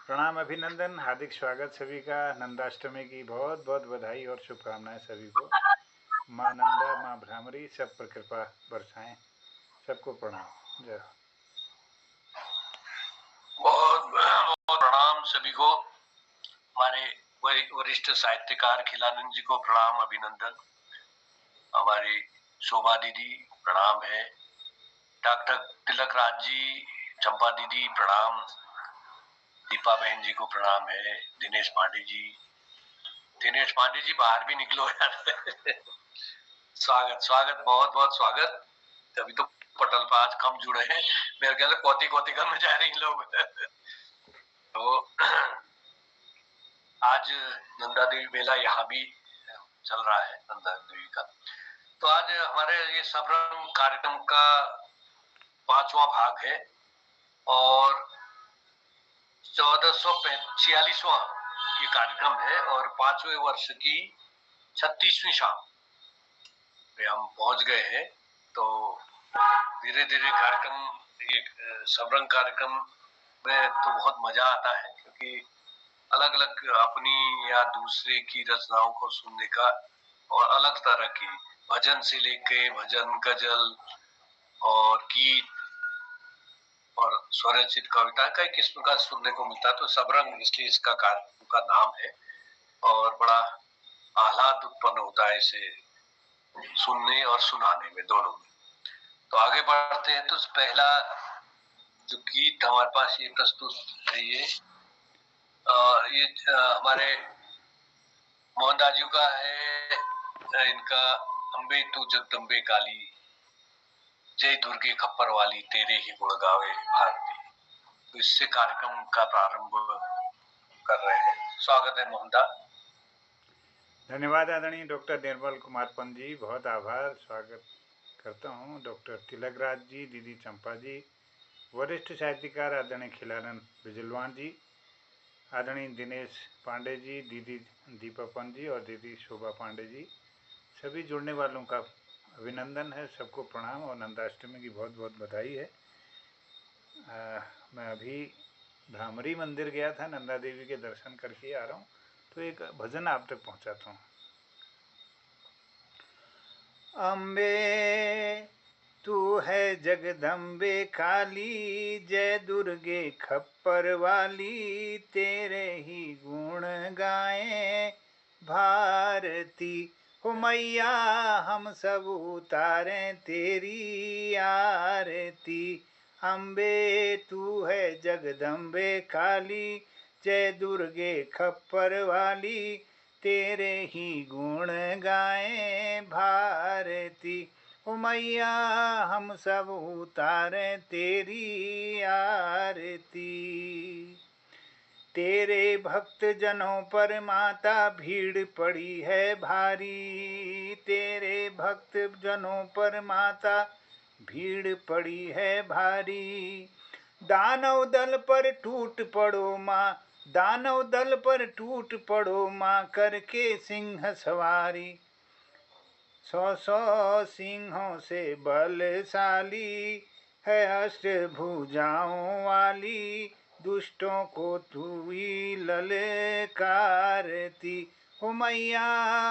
प्रणाम, अभिनंदन, हार्दिक स्वागत सभी का। नंदाष्टमी की बहुत बहुत बधाई और शुभकामनाएं सभी को। माँ नंदा, माँ भ्रामरी सब पर कृपा बरसाएं। सबको प्रणाम। जय हो। बहुत बहुत प्रणाम सभी को। हमारे वरिष्ठ साहित्यकार खिलानंद जी को प्रणाम, अभिनंदन। हमारी शोभा दीदी प्रणाम है। डॉक्टर तिलक राज जी, चंपा दीदी प्रणाम। दीपा बहन जी को प्रणाम है। दिनेश पांडे जी बाहर भी निकलो यार। स्वागत स्वागत, बहुत बहुत स्वागत। अभी तो पटल पर आज कम जुड़े हैं, मेरे ख्याल कोती कोती करने जा रहे हैं लोग। तो आज नंदा देवी मेला यहाँ भी चल रहा है, नंदा देवी का। तो आज हमारे ये सबरंग कार्यक्रम का 5वां भाग है और 1446वां ये कार्यक्रम है और 5वें वर्ष की 36वीं शाम पे हम पहुंच गए हैं। तो धीरे धीरे कार्यक्रम, ये सबरंग कार्यक्रम में तो बहुत मजा आता है, क्योंकि अलग अलग अपनी या दूसरे की रचनाओं को सुनने का और अलग तरह की भजन से लेके भजन, गजल और गीत और स्वरचित कविता कई किस्म का सुनने को मिलता है। तो सबरंग इसलिए इसका कार्यक्रम का नाम है और बड़ा आह्लाद उत्पन्न होता है इसे सुनने और सुनाने में, दोनों में। तो आगे बढ़ते हैं। तो पहला जो गीत हमारे पास ये प्रस्तुत है, ये हमारे मोहनदास जी का है। इनका अम्बे तू जगदम्बे काली, जय दुर्गे खप्पर वाली, तेरे ही गुण गावे भारती। तो इससे कार्यक्रम का प्रारंभ कर रहे हैं। स्वागत है मोहनदा। धन्यवाद आदरणीय डॉक्टर निर्मल कुमार पंत जी, बहुत आभार। स्वागत करता हूँ डॉक्टर तिलक राज जी, दीदी चंपा जी, वरिष्ठ साहित्यकार आदरणीय खिलानंद बिजलवान जी, आदरणीय दिनेश पांडे जी, दीदी दीपा पंत जी और दीदी शोभा पांडे जी। सभी जुड़ने वालों का अभिनंदन है, सबको प्रणाम और नंदाष्टमी की बहुत बहुत बधाई है। मैं अभी भ्रामरी मंदिर गया था, नंदा देवी के दर्शन करके आ रहा हूँ, तो एक भजन आप तक पहुँचाता हूँ। अम्बे तू है जगदम्बे काली, जय दुर्गे खप्पर वाली, तेरे ही गुण गाएं भारती। हो मैया हम सब उतारें तेरी आरती। अम्बे तू है जगदम्बे काली, जय दुर्गे खप्पर वाली, तेरे ही गुण गाएं भारती। ओ मैया हम सब उतारें तेरी आरती। तेरे भक्त जनों पर माता भीड़ पड़ी है भारी, तेरे भक्त जनों पर माता भीड़ पड़ी है भारी। दानव दल पर टूट पड़ो माँ, दानव दल पर टूट पड़ो माँ, करके सिंह सवारी। 100 सिंहों से बलशाली है अष्टभुजाओं वाली, दुष्टों को तू ही ललकारती। हो मैया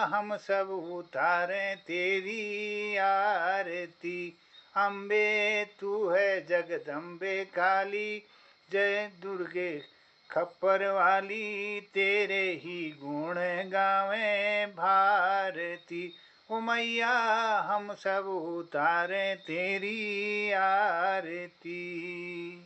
हम सब उतारें तेरी आरती। अम्बे तू है जगदम्बे काली, जय दुर्गे खप्पर वाली, तेरे ही गुण गावें भारती। ओ मैया हम सब उतारें तेरी आरती।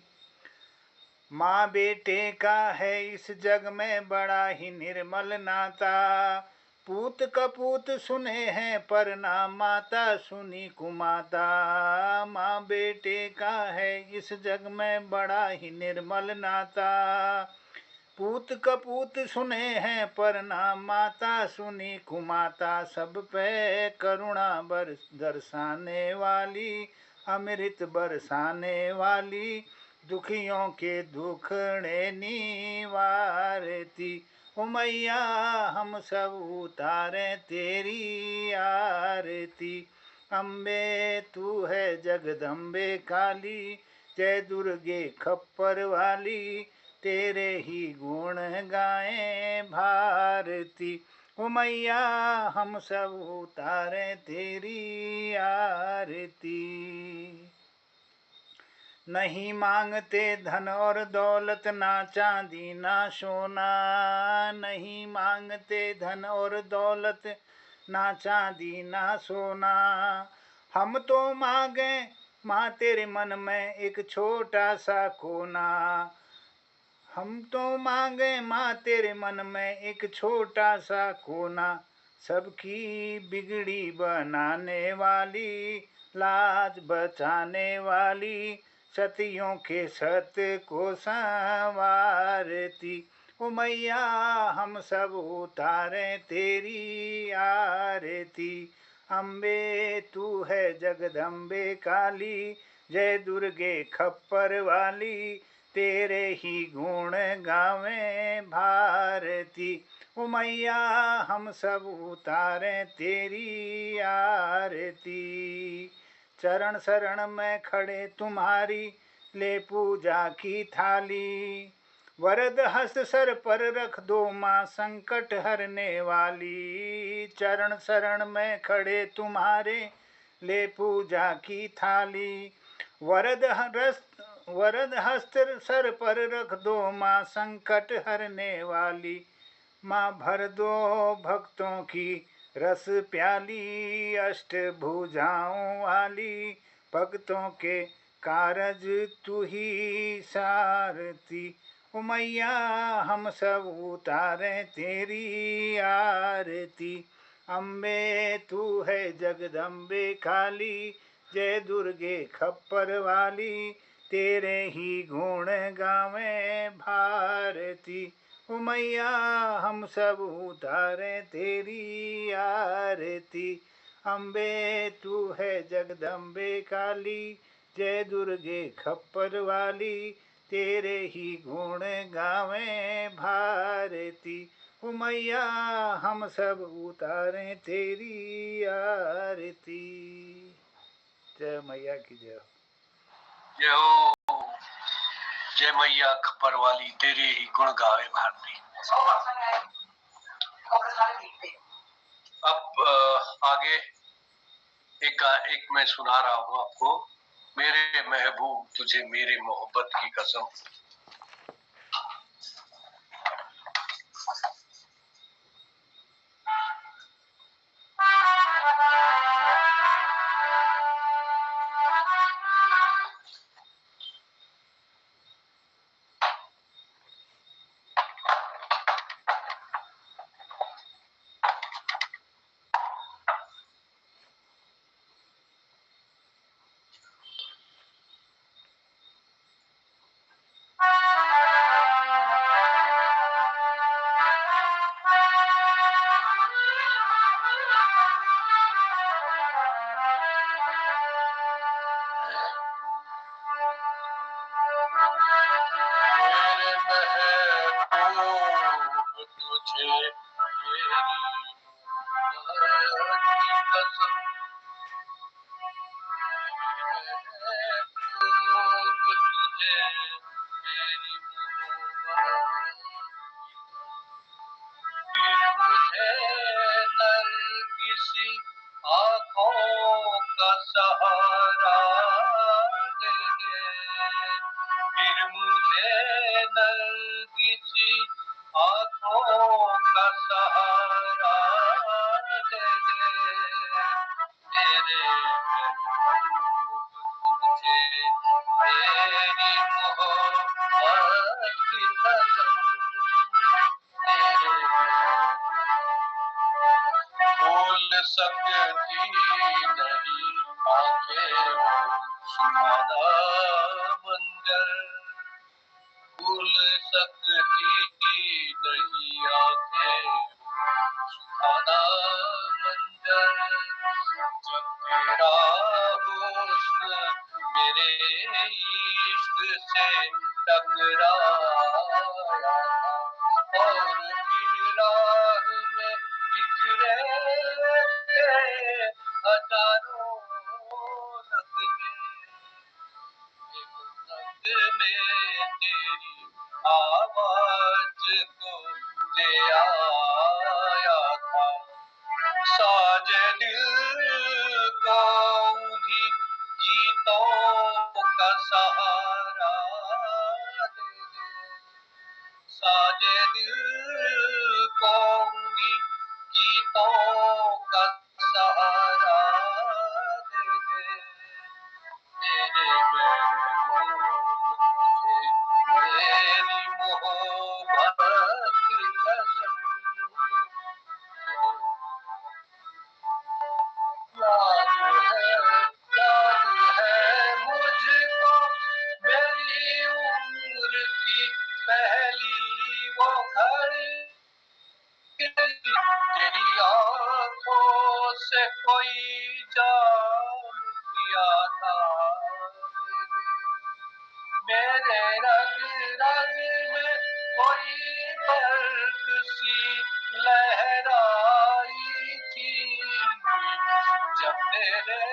माँ बेटे का है इस जग में बड़ा ही निर्मल नाता, पूत कपूत सुने हैं पर ना माता सुनी कुमाता। माँ बेटे का है इस जग में बड़ा ही निर्मल नाता, पूत कपूत सुने हैं पर ना माता सुनी कुमाता। सब पे करुणा दर्शाने वाली, अमृत बरसाने वाली, दुखियों के दुखड़े निवारती। ओ मैया हम सब उतारें तेरी आरती। अम्बे तू है जगदम्बे काली, जय दुर्गे खप्पर वाली तेरे ही गुण गाएं भारती। ओ मैया हम सब उतारे तेरी आरती। नहीं मांगते धन और दौलत ना चांदी ना सोना, नहीं मांगते धन और दौलत ना चांदी ना सोना। हम तो मांगे माँ तेरे मन में एक छोटा सा कोना। हम तो मांगे माँ तेरे मन में एक छोटा सा कोना। सबकी बिगड़ी बनाने वाली, लाज बचाने वाली, सतियों के सत को संवारती। ओ मैया हम सब उतारे तेरी आरती। अम्बे तू है जगदम्बे काली, जय दुर्गे खप्पर वाली तेरे ही गुण गावें भारती। ओ मैया हम सब उतारे तेरी आरती। चरण शरण में खड़े तुम्हारी ले पूजा की थाली। वरद हस्त सर पर रख दो माँ संकट हरने वाली। चरण शरण में खड़े तुम्हारे ले पूजा की थाली। वरद हस्त सर पर रख दो माँ संकट हरने वाली। माँ भर दो भक्तों की रस प्याली, अष्ट भुजाओं वाली भक्तों के कारज तू ही सारती। ओ मैया हम सब उतारे तेरी आरती। अम्बे तू है जगदम्बे काली, जय दुर्गे खप्पर वाली तेरे ही गुण गावें भारती। ओ मैया हम सब उतारे तेरी आरती। अम्बे तू है जगदम्बे काली, जय दुर्गे खप्पर वाली तेरे ही गुण गावें भारती। ओ मैया हम सब उतारे तेरी आरती। जय मैया की जय। जय हो। जय मैया खप्पर वाली तेरे ही गुण गावे भारती। अब आगे एक मैं सुना रहा हूँ आपको। मेरे महबूब तुझे मेरे मोहब्बत की कसम। आँखों का सहारा दे दे, फिर मुझे नंगी सी आँखों का सहारा दे दे। मेरे तुझे मेरी मोहब्बत की कसम। भूल सकती नहीं आंखें सुहाना मंजर, भूल सकती नहीं आंखें सुहाना मंजर। जब तेरा हुस्न मेरे इश्क से टकराया और फिर राह में बिखरे हजारों नगमे, आवाज को दे आया था। साजे दिल को उन्हीं गीतों का सहारा दे दे। साजे दिल को उन्हीं गीतों का सहारा दे दे। मेरे महबूब तुझे मेरी मोहब्बत की कसम। याद है मुझको मेरी उम्र की पहली वो घड़ी। तेरी आंखों से कोई जाम पिया था। मेरे रग रग में कोई बर्क सी लहराई थी। जब तेरे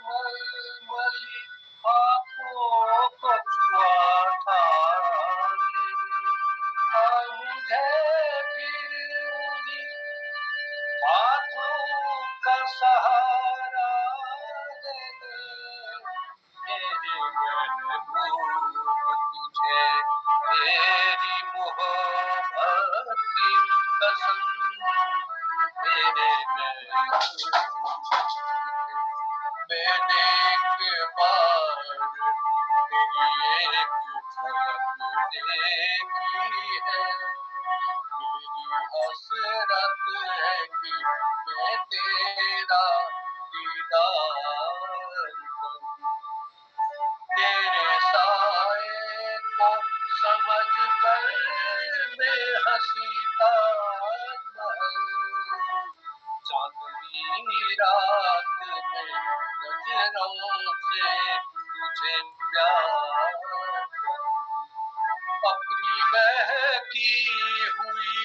मलमली हाथों को छुआ था। मुझे फिर उन्हीं हाथों का सहारा दे दे। मेरे महबूब तुझे मेरी मोहब्बत की कसम। मेरे महबूब मैंने एक बार तेरी एक झलक देखी है। मेरी हसरत है कि मैं तेरा दीदार करूं। तेरे साए को समझ कर मैं हंसी ताजमहल चांदनी रात में नजरों से तुझे प्यार करूं। अपनी बहकी हुई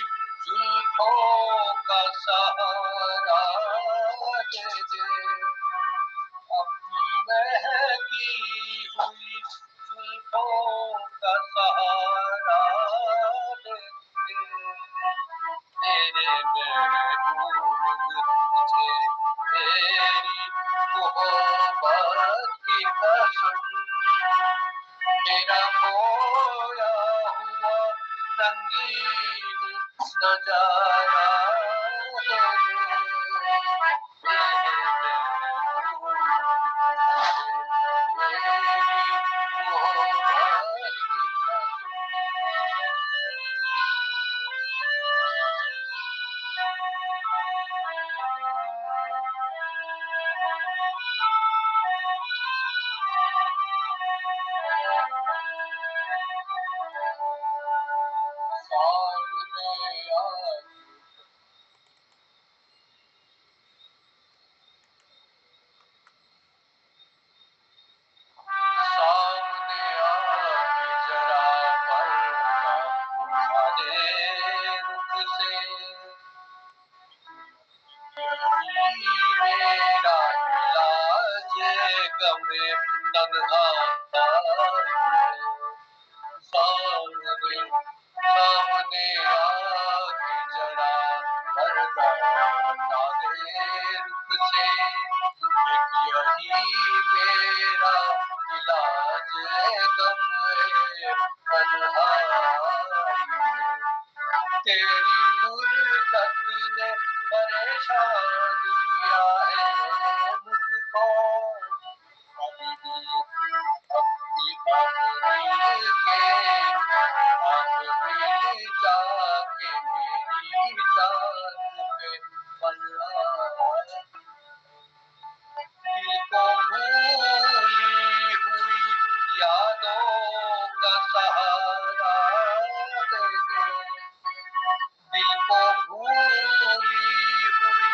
जुल्फों का सहारा दे दे। अपनी बहकी हुई जुल्फों का सहारा दे दे। मेरे महबूब तुझे मेरी मोहब्बत की कसम। मेरा खोया हुआ रंगीन नजारा दे दे। मेरे महबूब तुझे मेरी मोहब्बत की कसम। सामने आके जरा पर्दा उठा दे रुख से। मेरा इलाज गमे तन्हाई है। सामने आके जरा पर्दा हटा दे रुख से। एक यही मेरा इलाज गम तन्हाई है। तेरी फुर्सत ने परेशान किया है मुझको। अभी भी अपनी आँख मिल जाके मेरी जान पे मल्ला। दिल को भूली हुई यादों का सहारा दे दे। दिल को भूली हुई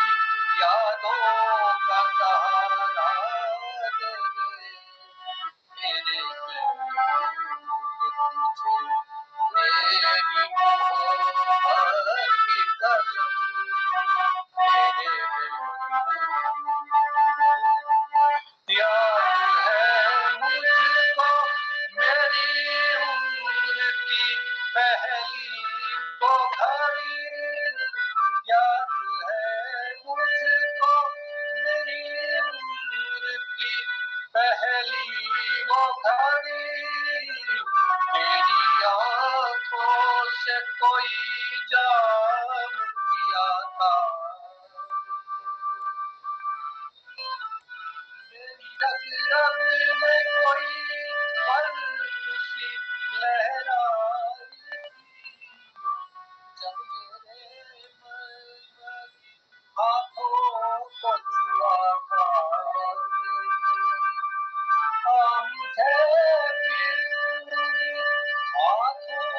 यादों पहली वो घड़ी याद है मुझको, मेरी उम्र की पहली वो घड़ी, तेरी आंखों से कोई जाम किया था, मेरी रग रग में कोई बरखुशी लहरा रही थी, जब मेरे मरमरी हाथों को छुआ था, मुझे फिर हाथों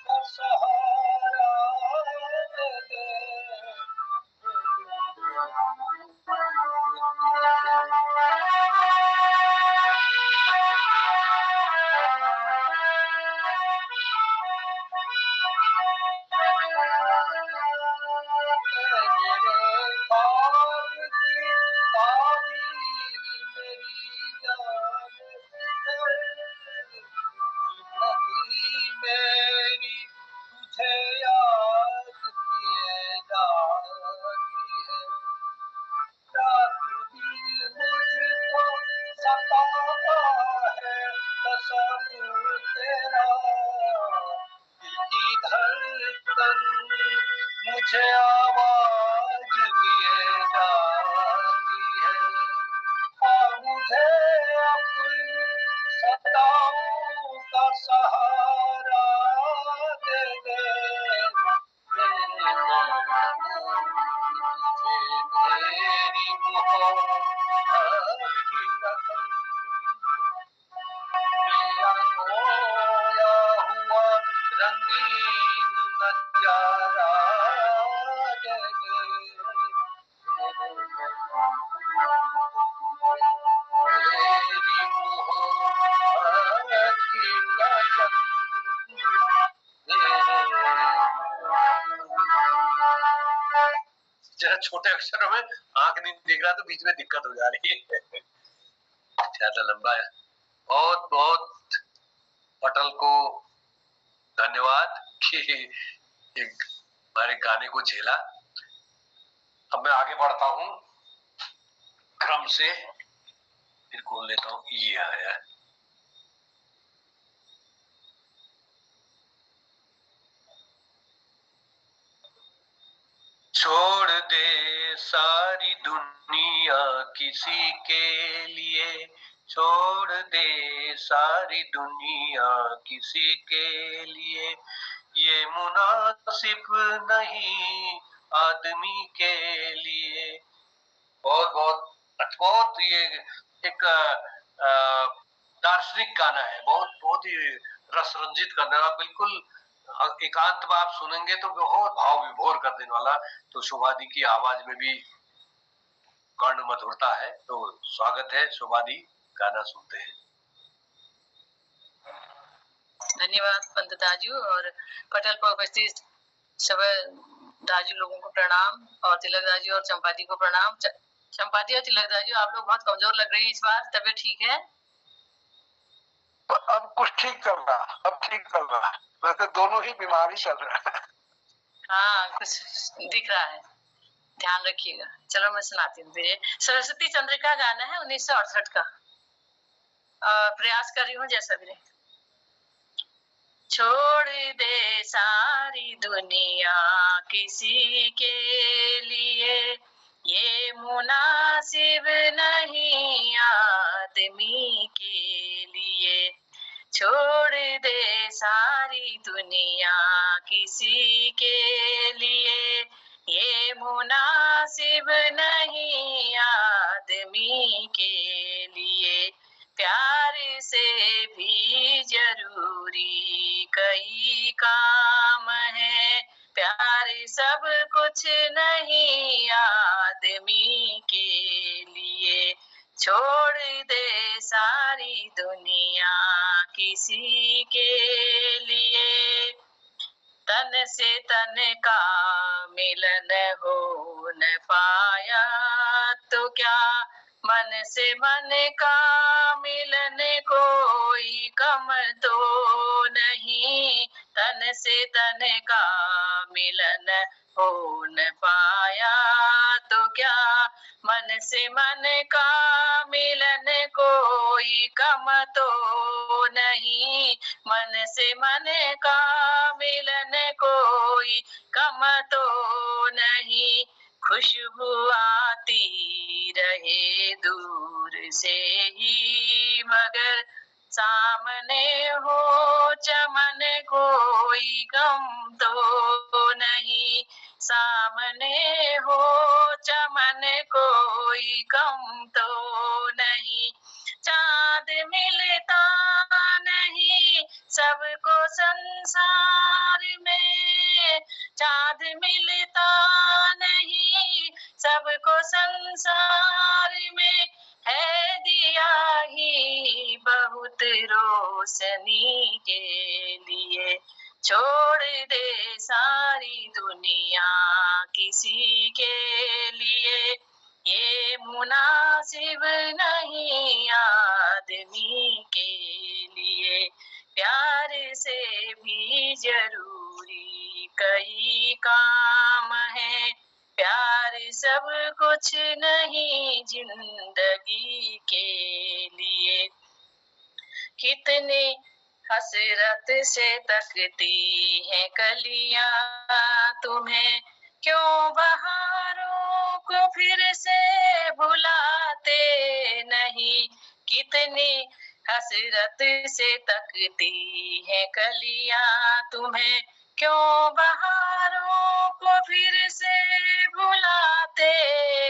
का सहारा दे दे, मेरी तुझे याद किए जाती है, रात दिन मुझको सताता है तस्वीर तेरा, दिल की धड़कन मुझे आवाज दिए जाती है, मुझे अपनी सदाओं का सहारा दे दे, मेरी मोहब्बत की कसम, मेरा खोया हुआ रंगीन नजारा दे दे, मेरी मोहब्बत की कसम, जरा छोटे अक्षरों में आंख नहीं दिख रहा तो बीच में दिक्कत हो जा रही है, ज्यादा लंबा है। बहुत बहुत पटल को धन्यवाद कि एक हमारे गाने को झेला। अब मैं आगे बढ़ता हूँ क्रम से, फिर खोल लेता हूँ। ये आया छोड़ दे सारी दुनिया किसी के लिए, छोड़ दे सारी दुनिया किसी के लिए, ये मुनासिब नहीं आदमी के लिए। बहुत बहुत ये एक दार्शनिक गाना है, बहुत ही रस रंजित करने वाला, बिल्कुल एकांत में आप सुनेंगे तो बहुत भाव विभोर कर देने वाला। तो शोभादी की आवाज में भी कर्ण मधुरता है, तो स्वागत है शोभादी, गाना सुनते हैं। धन्यवाद पंत दाजू और पटल पर उपस्थित सभी दाजू लोगों को प्रणाम, और तिलक दाजू और चंपादी को प्रणाम। चंपादी और तिलक दाजू, आप लोग बहुत कमजोर लग रहे हैं इस बार, तबीयत ठीक है? अब कुछ ठीक चल रहा, अब ठीक चल रहा, वैसे दोनों ही बीमारी चल रहा है। हाँ, कुछ दिख रहा है, ध्यान रखिएगा। चलो मैं सुनाती हूँ। सरस्वती चंद्रिका गाना है 1968 का, प्रयास कर रही हूँ जैसा भी रहे। छोड़ दे सारी दुनिया किसी के लिए, ये मुनासिब नहीं आदमी के लिए, छोड़ दे सारी दुनिया किसी के लिए, ये मुनासिब नहीं आदमी के लिए, प्यार से भी जरूरी कई काम है, प्यार सब कुछ नहीं आदमी के लिए, छोड़ दे सारी दुनिया किसी के लिए, तन से तन का मिलन हो न पाया तो क्या, मन से मन का मिलन कोई कम तो नहीं, तन से तन का मिलन हो न पाया तो क्या, मन से मन का मिलन कोई कम तो नहीं, मन से मन का मिलन कोई कम तो नहीं, खुशबू आती रहे दूर से ही मगर सामने हो चमन कोई गम तो नहीं, सामने हो चमन कोई गम तो नहीं, चाँद मिलता नहीं सबको संसार में, चाँद मिलता नहीं सबको संसार में, है दिया ही बहुत रोशनी के लिए, छोड़ दे सारी दुनिया किसी के लिए, ये मुनासिब नहीं आदमी के लिए, प्यार से भी जरूरी कई काम है, प्यार सब कुछ नहीं जिंदगी के लिए, कितनी हसरत से तकती है कलियां तुम्हें, क्यों बहारों को फिर से भुलाते नहीं, कितनी हसरत से तकती है कलियां तुम्हें, क्यों बहारों को फिर से भुलाते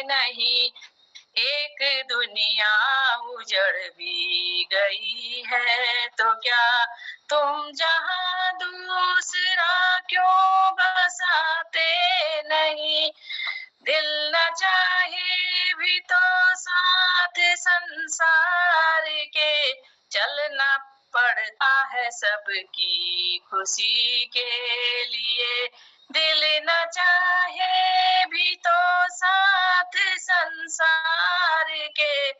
नहीं, एक दुनिया उजड़ भी गई है तो क्या, तुम जहां दूसरा क्यों बसाते नहीं, दिल न चाहे भी तो साथ संसार के, चलना पड़ता है सबकी खुशी के लिए, दिल न चाहे भी तो साथ संसार के,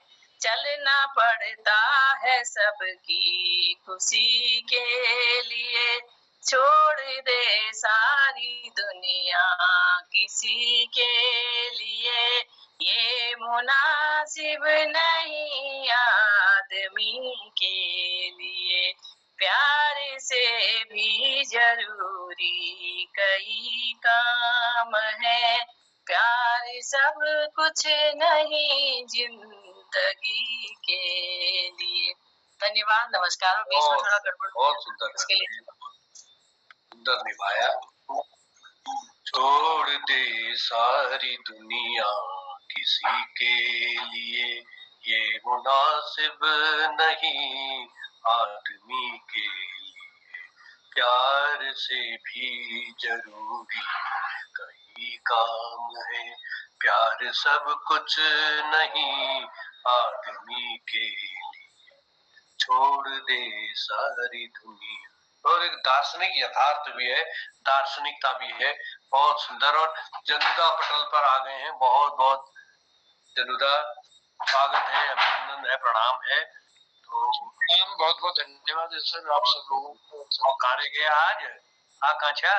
चलना पड़ता है सबकी खुशी के लिए, छोड़ दे सारी दुनिया किसी के लिए, ये मुनासिब नहीं आदमी के लिए, प्यार से भी जरूरी कई काम है, प्यार सब कुछ नहीं जिंदगी के लिए। धन्यवाद, नमस्कार। और बीच में थोड़ा गड़बड़ बहुत सुंदर, इसके लिए सुंदर निभाया। छोड़ दे सारी दुनिया किसी के लिए, ये मुनासिब नहीं आदमी के लिए, प्यार से भी जरूरी कई काम है, प्यार सब कुछ नहीं आदमी के लिए, छोड़ दे सारी दुनिया। और एक दार्शनिक यथार्थ भी है, दार्शनिकता भी है, बहुत सुंदर। और जनुदा पटल पर आ गए हैं, बहुत बहुत जनुदा स्वागत है, अभिनंदन है, प्रणाम है। तो बहुत बहुत धन्यवाद सर आप सब लोगों को। कार्य गया आज आकांक्षा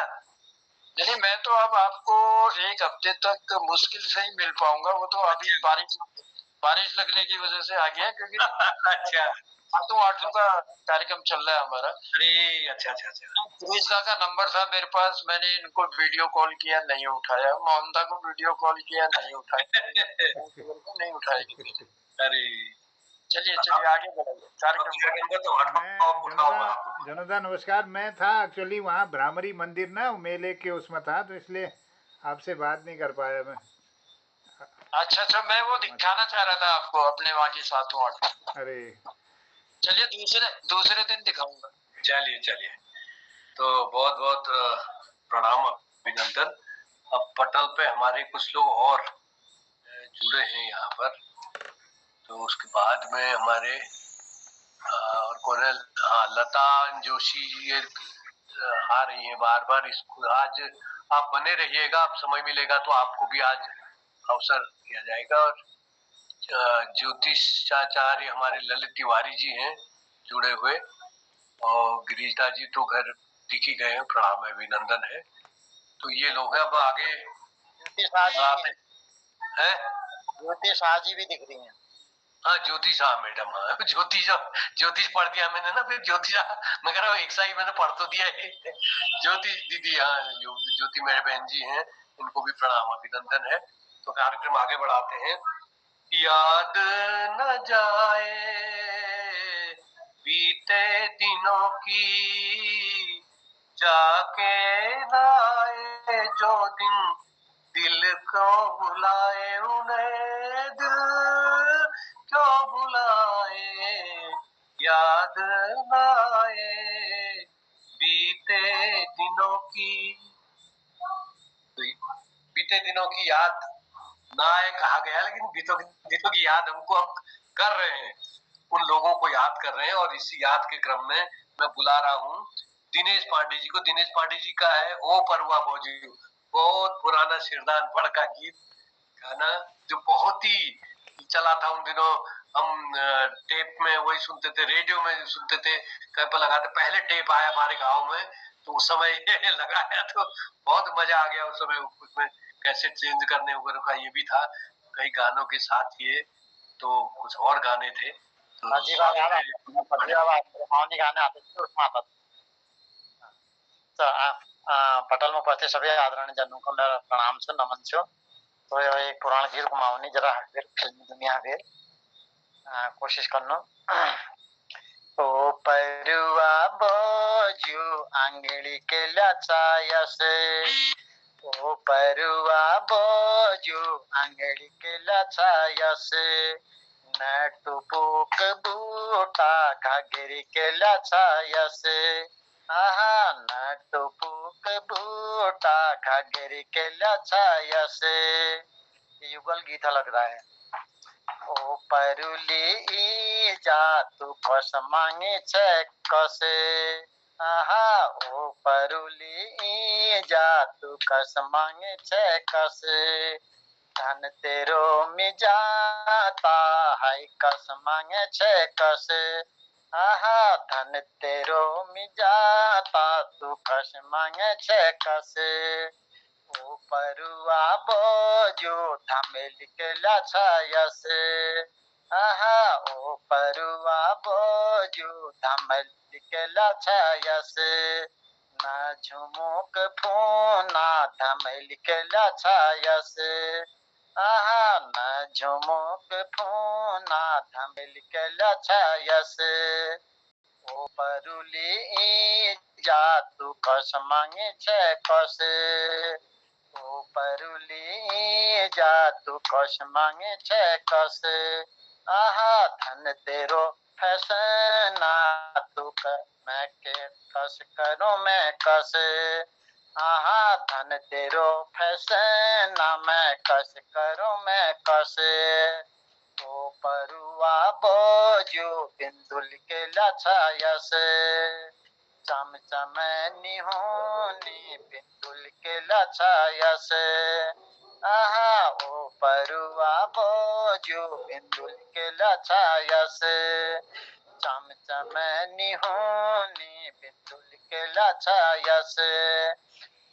नहीं, मैं तो अब आपको एक हफ्ते तक मुश्किल से ही मिल पाऊंगा, वो तो अभी बारिश लगने की वजह से आ गया, क्योंकि अच्छा आठों का कार्यक्रम चल रहा है हमारा। अरे अच्छा अच्छा अच्छा। सुरेशदा का नंबर था मेरे पास, मैंने इनको वीडियो कॉल किया, नहीं उठाया, मोहनदा को वीडियो कॉल किया, नहीं उठाया, नहीं उठाएगी। अरे चलिए आगे बढ़ाइए जनुदा नमस्कार। मैं था एक्चुअली वहाँ ब्राह्मरी मंदिर ना मेले के उसमें था, तो इसलिए आपसे बात नहीं कर पाया मैं। अच्छा, मैं वो दिखाना चाह रहा था आपको अपने वहाँ की 7वां 8। अरे चलिए दूसरे दिन दिखाऊंगा। चलिए तो बहुत बहुत प्रणाम, अभिनंदन। अब पटल पे हमारे कुछ लोग और जुड़े हैं यहाँ पर, तो उसके बाद में हमारे और कौन है, लता जोशी जी आ रही हैं बार बार। इसको आज आप बने रहिएगा, आप समय मिलेगा तो आपको भी आज अवसर दिया जाएगा। और ज्योतिषाचार्य हमारे ललित तिवारी जी हैं जुड़े हुए, और गिरिजा जी तो घर टिकी गए हैं, प्रणाम है, अभिनंदन है। तो ये लोग हैं। अब आगे ज्योति शाह जी हैं। ज्योति शाह जी भी दिख रही हैं। हाँ, ज्योति शाह मैडम। हाँ, ज्योतिष पढ़ दिया मैंने ना, फिर ज्योति शाह मैं कह रहा हूँ, एक साई मैंने पढ़ तो दिया है। ज्योति दीदी, हाँ, ज्योति मेरे बहन जी हैं, इनको भी प्रणाम अभिनंदन है। तो कार्यक्रम आगे बढ़ाते हैं। याद न जाए बीते दिनों की, जाके लाए जो दिन दिल को बुलाए, उन्हें दिल क्यों बुलाए, याद लाए बीते दिनों की। बीते दिनों की याद ना आए कहा गया, लेकिन बीतों दिनों की याद हमको हम कर रहे हैं, उन लोगों को याद कर रहे हैं। और इसी याद के क्रम में मैं बुला रहा हूँ दिनेश पांडे जी को। दिनेश पांडे जी का है ओ परुआ बोझी, बहुत पुराना शिरदान पड़ का गीत, गाना जो बहुत ही चला था उन दिनों। हम टेप में वही सुनते थे, रेडियो में सुनते थे, कहीं पर लगाते। पहले टेप आया हमारे गांव में, तो उस समय लगाया तो बहुत मजा आ गया उस समय। उसमें कैसेट चेंज करने वगैरह का ये भी था, कई गानों के साथ ये तो कुछ और गाने थे। तो गाने आते थे उसमें आता था। पटल में उपस्थित सभी आदरणीय जनों को मेरा प्रणाम छो, नमन छो। तो ये एक पुराण गीत घुमावनी जरा फिल्मी दुनिया फिर कोशिश करनो। ओ परुआ बोझू आंगली के लचाया से, ओ परुआ बोझू आंगली के लचाया से, नटुपुक बूटा घाघरी के लचाया से, आहा नटुपुक बूटा घाघरी के लचाया से। ये युगल गीत लग रहा है। ओ परुली जा तू कस मांगे छे कसे, आहा ओ परुली जा तू कस मांगे छे कसे, धन तेरो मिजाता है कस मांगे छे कसे, आहा धन तेरो मिजाता तू कस मांगे छे कसे। ओ परुआ बोझू धमेल के लछाया से, आहा ओ परुआ बोझू धमेल के लछाया से, ना झुमुक फूना धमेल के लछाया से, आहा ना झुमुक फूना धमेल के लछाया से। ओ परुली जा तू कस मांगे छे कसे, ओ परुली जा तू कस मांगे छे कसे, आहा धन तेरो फैसना तू मैं के कस करूं मैं कसे, आहा धन तेरो फैसना मैं कस करूं मैं कसे। ओ परुआ बोझू बिंदुल के लछाया से, चम चमैनी होनी बिंदुल के लछाया से, आहा ओ परुआ बोझू बिंदुल के लछाया से, चम चमैनी होनी बिंदुल के लछाया से।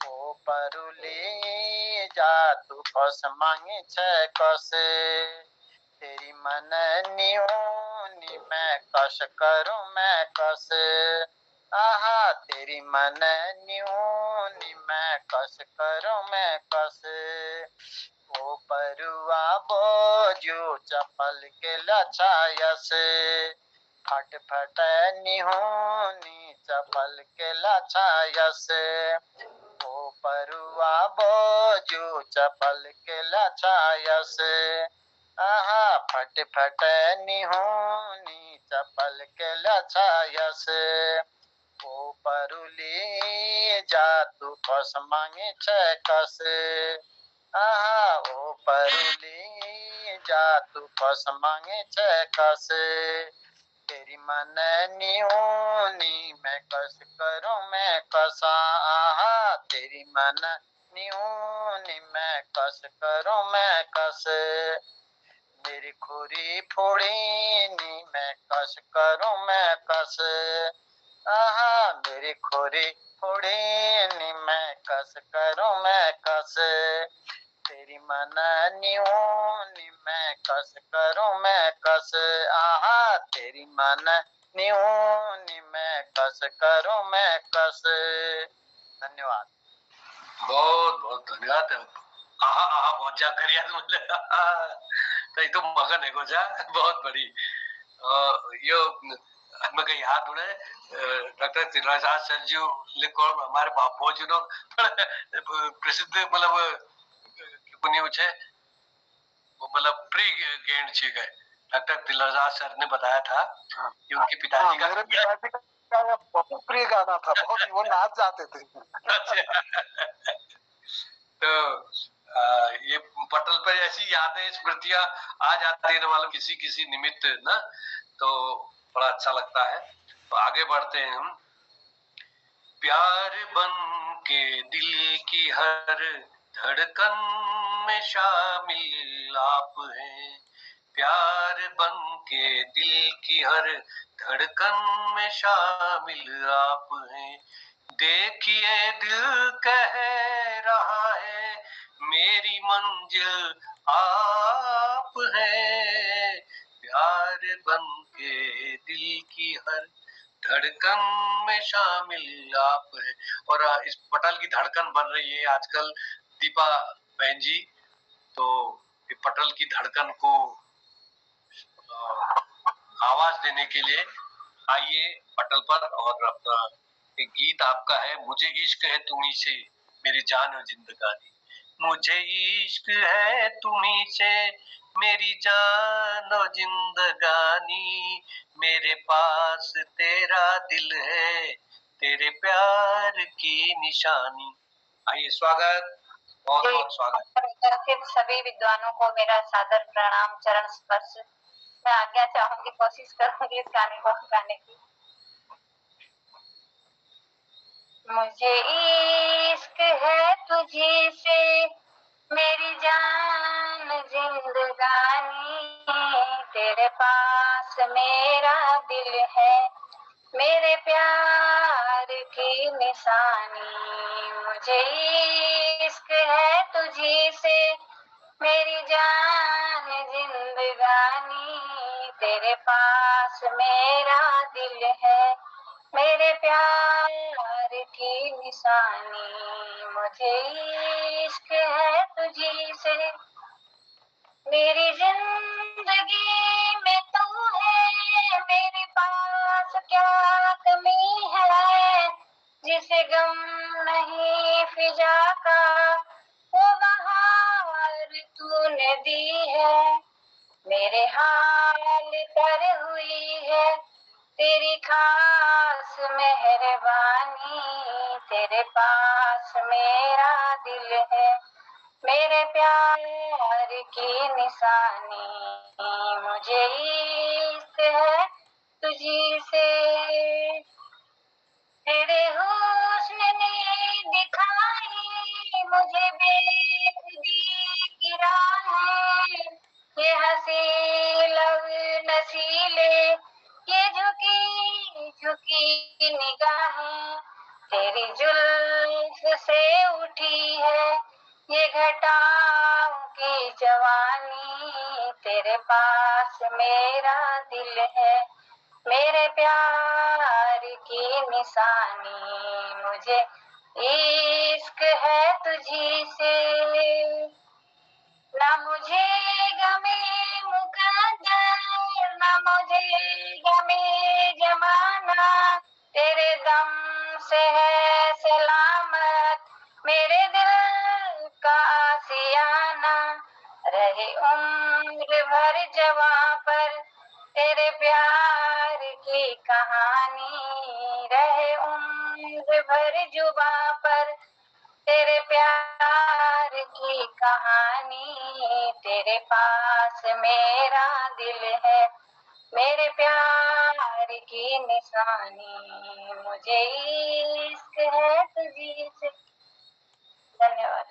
ओ परुली जा तू कस मांगे छे कसे, तेरी मन न्यूनी मैं कस करूं मैं कस, आहा तेरी मन न्यूनी मैं कस करूं मैं कस। ओ परुआ बोझू चपल के लछाया से, फट फट निहोनी चपल के लछाया से, ओ परुआ बोझू चपल के लछाया से, आहा फट फट निहोनी चपल के लछाया से। ओ परुली जा तू कस मांगे छे कसे, आहा ओ परुली जा तू कस मांगे छे कसे, तेरी मन न्यूनी मैं कस करूं मैं कसा, आहा तेरी मन न्यूनी मैं कस करूं मैं कस। मेरी खुरी फोड़ी नी मैं कस करूं मैं कस, आहा मेरी खोरी थोड़ी नी मैं कस करूं मैं कस, तेरी मननियों नी मैं कस करूं मैं कस, आहा तेरी मननियों नी मैं कस करूं मैं कस। धन्यवाद। बहुत बहुत धन्यवाद। आहा आहा बहुत जा कर याद मुझे कहीं तो मगन है गोजा बहुत बड़ी यो मैं कहीं याद उड़े डॉक्टर तिलराज सर जी लिखो हमारे बापू जी नो प्रसिद्ध मतलब पुण्य छे वो मतलब प्री गेंड छी गए। डॉक्टर तिलराज सर ने बताया था कि उनके पिताजी का मेरे पिताजी का बहुत प्रिय गाना था, बहुत वो नाच जाते थे। तो ये पटल पर ऐसी यादें स्मृतियां आ जाती है मालूम किसी किसी निमित्त ना, तो बड़ा अच्छा लगता है। तो आगे बढ़ते हैं हम। प्यार बन के दिल की हर धड़कन में शामिल आप हैं, प्यार बन के दिल की हर धड़कन में शामिल आप हैं। देखिए दिल कह रहा है मेरी मंजिल आप हैं, प्यार बन के दिल की हर धड़कन में शामिल आप हैं। और इस पटल की धड़कन बन रही है आजकल दीपा बहन जी, तो पटल की धड़कन को आवाज देने के लिए आइए पटल पर। और अपना एक गीत आपका है, मुझे इश्क है तुम्ही से मेरी जान और जिंदगानी, मुझे इश्क है तुम्ही से मेरी जान और जिंदगानी, मेरे पास तेरा दिल है तेरे प्यार की निशानी। आइए स्वागत, बहुत बहुत स्वागत। सभी विद्वानों को मेरा सादर प्रणाम, चरण स्पर्श। मैं आज्ञा चाहूंगी, कोशिश करूंगी इस गाने को गाने की। मुझे इश्क है तुझी से मेरी जान जिंदगानी, तेरे पास मेरा दिल है मेरे प्यार की निशानी, मुझे इश्क है तुझी से मेरी जान जिंदगानी, तेरे पास मेरा दिल है मेरे प्यार की निशानी, मुझे इश्क है तुझी से। मेरी जिंदगी में तू है, मेरे पास क्या कमी है, जिसे गम नहीं फिजा का वो बहार तूने दी है, मेरे हाल पर हुई है तेरी खास मेहरबानी, तेरे पास मेरा दिल है मेरे प्यार की निशानी, मुझे इश्क है तुझी से। तेरे हुस्न ने दिखाई मुझे बेखुदी की राहें, ये हंसी लब नसीले ये झुकी झुकी निगाहें, तेरी जुल्फ से उठी है ये घटाओं की जवानी, तेरे पास मेरा दिल है मेरे प्यार की निशानी, मुझे इश्क है तुझी से। ना मुझे गमे मुकद्दर ना मुझे गमे जमाना, तेरे दम से है सलामत मेरे दिल का आशियाना, रहे उम्र भर जवां पर तेरे प्यार की कहानी, रहे उम्र भर जुबां पर तेरे प्यार की कहानी, तेरे पास मेरा दिल है मेरे प्यार की निशानी, मुझे इश्क है तुझी से। धन्यवाद।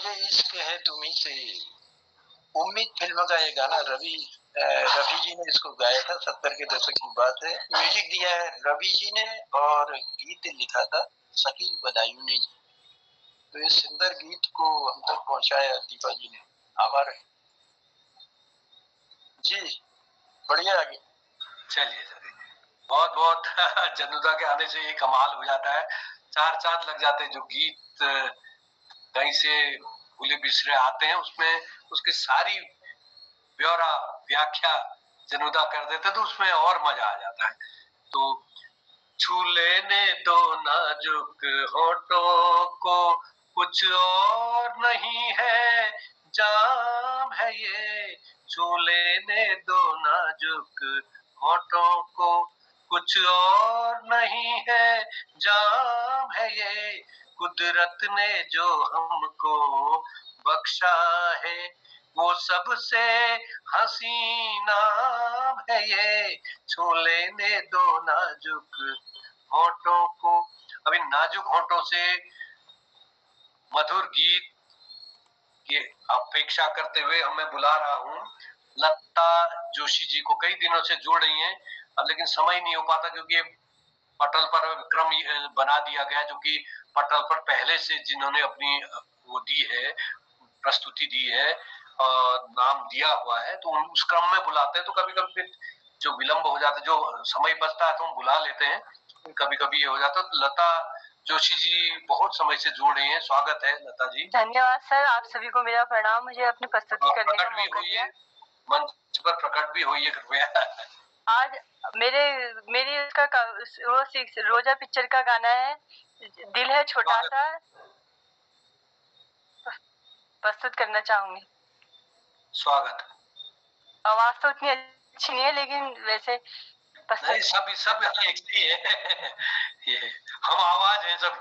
मुझे इश्क है तुम्ही से, उम्मीद फिल्म का ये गाना रवि जी ने इसको गाया था, 70 के दशक की बात है। म्यूजिक दिया है रवि जी ने और गीत लिखा था शकील बदायूं ने। तो इस सुंदर गीत को हम तक पहुंचाया दीपा जी ने, आभार है जी। बढ़िया लगे। चलिए चलिए, बहुत बहुत जन्नुदा के आने से ये कमाल हो जाता है, चार चांद लग जाते हैं। जो गीत कहीं से भूले बिसरे आते हैं, उसमें उसकी सारी ब्यौरा व्याख्या जन्नुदा कर देते तो उसमें और मजा आ जाता है। तो छू लेने दो नाजुक होठों को, कुछ और नहीं है जाम है ये, छू लेने दो नाजुक होठों को, कुछ और नहीं है जाम है ये, कुदरत ने जो हमको बख्शा है वो सबसे हसीन नाम है ये, छू लेने दो नाजुक होठों को। अभी नाजुक होठों से मधुर गीत की अपेक्षा करते हुए मैं बुला रहा हूँ लता जोशी जी को। कई दिनों से जुड़ रही हैं, अब लेकिन समय नहीं हो पाता क्योंकि पटल पर क्रम बना दिया गया, जो कि पटल पर पहले से जिन्होंने अपनी वो दी है, प्रस्तुति दी है और नाम दिया हुआ है, तो उस क्रम में बुलाते हैं। तो कभी कभी जो विलंब हो जाता है, जो समय बचता है तो हम बुला लेते हैं, कभी कभी ये हो जाता है। तो लता जोशी जी बहुत समय से जुड़ रही हैं, स्वागत है लता जी। धन्यवाद सर, आप सभी को मेरा प्रणाम। मुझे अपनी प्रस्तुति करने का मौका दिया। मंच पर प्रकट भी हुई है कृपया। आज मेरी उसका वो रोजा पिक्चर का गाना है, दिल है छोटा सा, प्रस्तुत करना चाहूंगी। स्वागत। आवाज तो उतनी अच्छी नहीं है, लेकिन वैसे नहीं, सब एक ही है। ये हम आवाज है सब।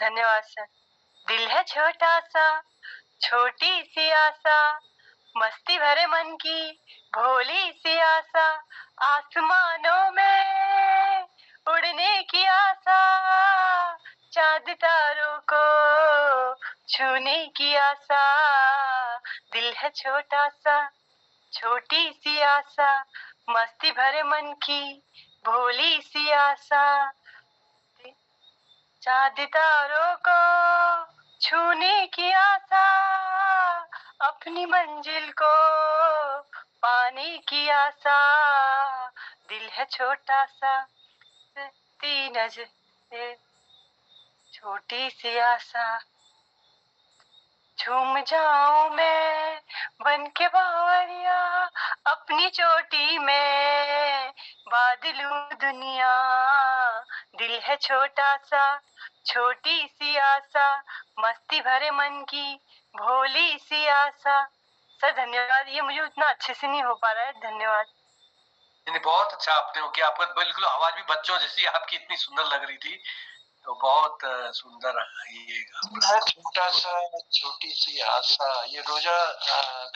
धन्यवाद सर। दिल है छोटा सा, छोटी सी आशा, मस्ती भरे मन की भोली सी आशा, आसमानों में उड़ने की आशा, चांद तारों को छूने की आशा। दिल है छोटा सा, छोटी सी आशा, मस्ती भरे मन की भोली सी आशा, चांद तारों को छूने की आशा, अपनी मंजिल को पाने की आशा। दिल है छोटा सा, तीन छोटी सी आशा, झूम जाऊं मैं बन के बावरिया, अपनी चोटी में बादलूं दुनिया। दिल है छोटा सा, छोटी सी आशा, मस्ती भरे मन की भोली सी आशा। सर धन्यवाद, ये मुझे उतना अच्छे से नहीं हो पा रहा है, धन्यवाद। बहुत अच्छा आपने हो किया, आपका बिल्कुल आवाज भी बच्चों जैसी आपकी इतनी सुंदर लग रही थी, तो बहुत सुंदर। ये छोटा सा छोटी सी आशा, ये रोजा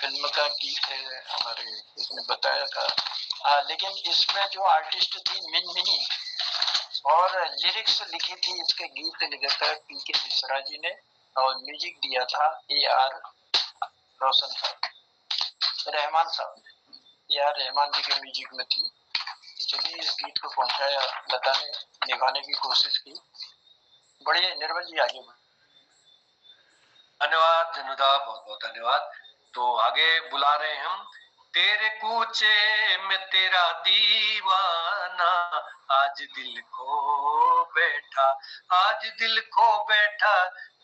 फिल्म का गीत है हमारे, इसने बताया था। लेकिन इसमें जो आर्टिस्ट थी मिनमिनी, और लिरिक्स लिखी थी, इसके गीत लिखा था पीके मिश्रा जी ने, और म्यूजिक दिया था AR रोशन साहब, रहमान साहब, AR रहमान जी के म्यूजिक में थी। चलिए इस गीत को पहुंचाया, लता ने निभाने की कोशिश की। बढ़िया, निर्मल जी आगे। धन्यवाद जन्नुदा, बहुत बहुत धन्यवाद। तो आगे बुला रहे हैं हम, तेरे कूचे में तेरा दीवाना, आज दिल खो बैठा, आज दिल खो बैठा,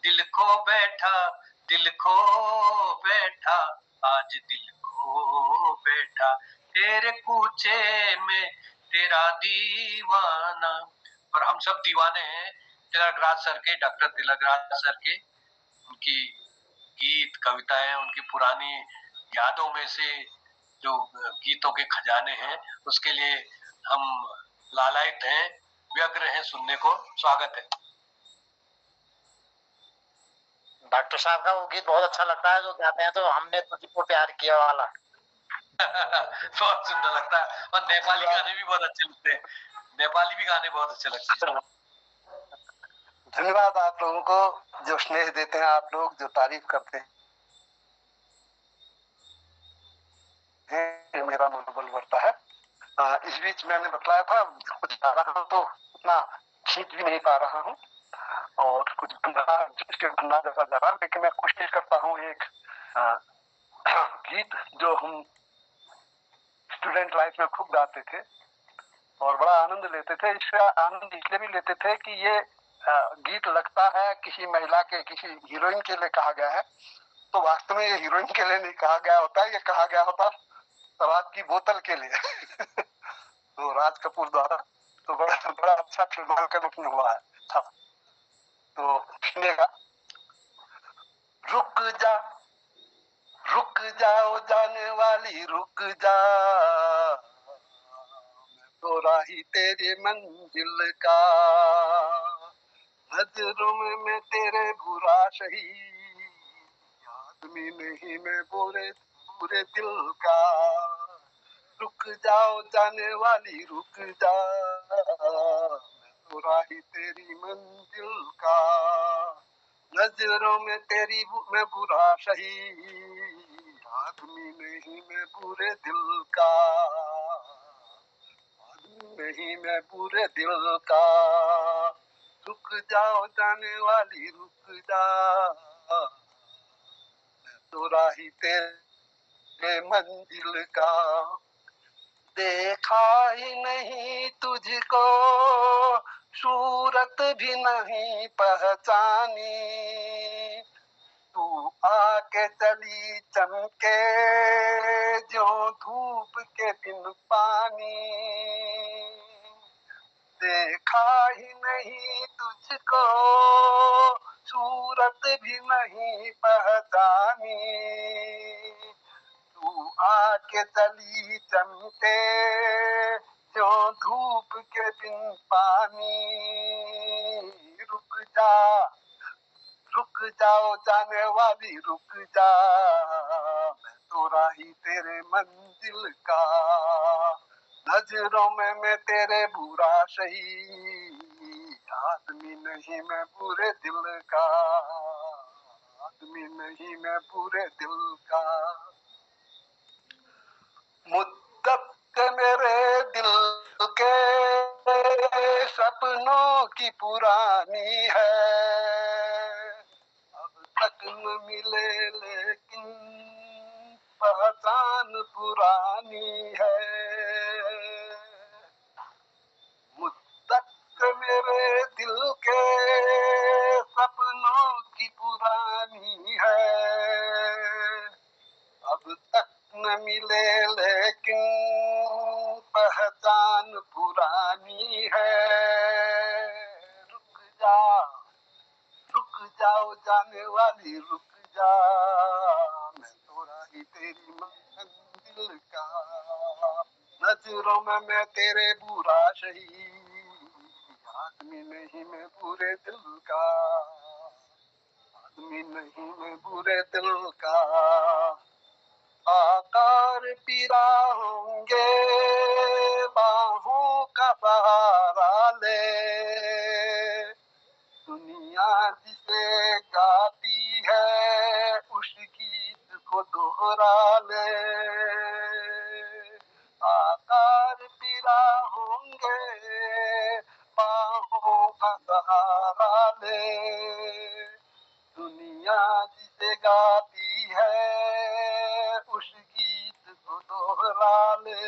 दिल खो बैठा, दिल खो बैठा, आज दिल खो बैठा, तेरे कूचे में तेरा दीवाना। और हम सब दीवाने हैं तिलकराज सर के, डॉक्टर तिलकराज सर के, उनकी गीत कविताएं, उनकी पुरानी यादों में से जो गीतों के खजाने हैं, उसके लिए हम लालायित हैं, व्यग्र हैं सुनने को। स्वागत है। डॉक्टर साहब का वो गीत बहुत अच्छा लगता है जो गाते हैं, तो हमने तुझको प्यार किया वाला। बहुत सुंदर लगता है, और नेपाली गाने भी बहुत अच्छे लगते हैं, नेपाली भी गाने बहुत अच्छे लगते हैं। धन्यवाद आप लोगों को जो स्नेह देते हैं, आप लोग जो तारीफ करते हैं, मेरा मनोबल बढ़ता है। इस बीच मैंने बतलाया था कुछ गा रहा हूँ तो उतना खींच भी नहीं पा रहा हूँ और कुछ बंदा जैसा जा रहा, लेकिन मैं कोशिश करता हूँ एक गीत जो हम स्टूडेंट लाइफ में खूब गाते थे और बड़ा आनंद लेते थे। इसका आनंद इसलिए भी लेते थे कि ये गीत लगता है किसी महिला के, किसी हीरोइन के लिए कहा गया है, तो वास्तव में ये हीरोइन के लिए नहीं कहा गया होता है, ये कहा गया होता शराब की बोतल के लिए। तो राज कपूर द्वारा तो बड़ा अच्छा फिल्मांकन उसमें हुआ है था। तो सुनेगा, रुक जा रुक जाओ जाने वाली रुक जा, मैं तो राही तेरी मंजिल का, नजरों में मैं तेरे बुरा शही, आदमी नहीं मैं बुरे बुरे दिल का, रुक जाओ जाने वाली रुक जा, मैं तो राही तेरी मंजिल का, नजरों में तेरी मैं बुरा शही, आदमी नहीं मैं बुरे दिल का, आदमी नहीं मैं बुरे दिल का, रुक जाओ जाने वाली रुक जा, मैं तो राही तेरे मंजिल का, देखा ही नहीं तुझको सूरत भी नहीं पहचानी, तू आके चली चमके जो धूप के बिन पानी, देखा ही नहीं तुझको सूरत भी नहीं पहचानी, तू आके चली चमके जो धूप के बिन पानी, रुक जाओ जाने वाली रुक जा, मैं तो राही तेरे मंजिल का, नजरों में मैं तेरे बुरा शही, आदमी नहीं मैं बुरे दिल का, आदमी नहीं मैं बुरे दिल का, मुद्दत मेरे दिल के सपनों की पुरानी है, अब तक न मिले लेकिन पहचान पुरानी है, मुद्दत मेरे दिल के सपनों की पुरानी है, अब तक न मिले लेकिन पहचान पुरानी है, रुक जाओ जाने वाली रुक जा, मैं तो राही तेरी मंजिल का, नजरों में मैं तेरे बुरा शही, आदमी नहीं मैं बुरे दिल का, आदमी नहीं मैं बुरे दिल का, आकार पीरा होंगे बाहों का सहारा ले, दुनिया जिसे गाती है उस गीत को दोहरा ले, आकार पीरा होंगे बाहों का सहारा ले, दुनिया जिसे गाती है उस गीत को दोहरा ले,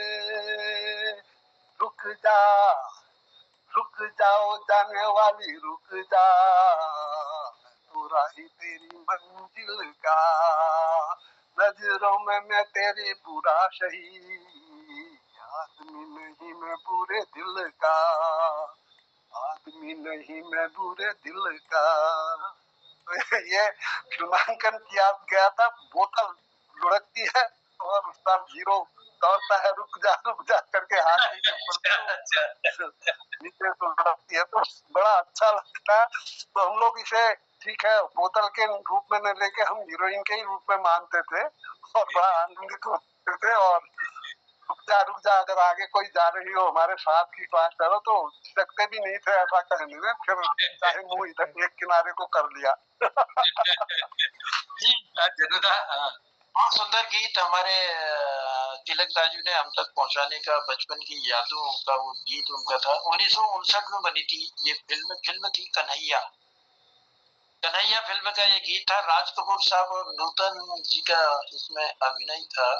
रुक जाओ जाने वाली रुक जा, मैं तो राही तेरी मंजिल का, नजरों में मैं तेरे बुरा शही, आदमी नहीं मैं बुरे दिल का, आदमी नहीं मैं बुरे दिल का। ये फिल्मांकन किया गया था, बोतल लुढ़कती है और उसका हीरो दौड़ता है रुक जा करके हाथ नीचे तो लुढ़कती है, तो बड़ा अच्छा लगता है। तो हम लोग इसे ठीक है बोतल के रूप में न लेके हम हीरोइन के ही रूप में मानते थे और बड़ा आनंदित होते थे और रुक रुक जा, अगर आगे कोई जा रही हो हमारे साथ की पास चलो, तो सकते भी नहीं थे ऐसा कहने में, फिर चाहे मुंह इधर एक किनारे को कर लिया। जी जनुदा, बहुत सुंदर गीत हमारे तिलक दाजू ने हम तक पहुंचाने का, बचपन की यादों का वो गीत उनका था। 1959 में बनी थी ये फिल्म थी कन्हैया। कन्हैया फिल्म का ये गीत था। राज कपूर साहब और नूतन जी का इसमें अभिनय था,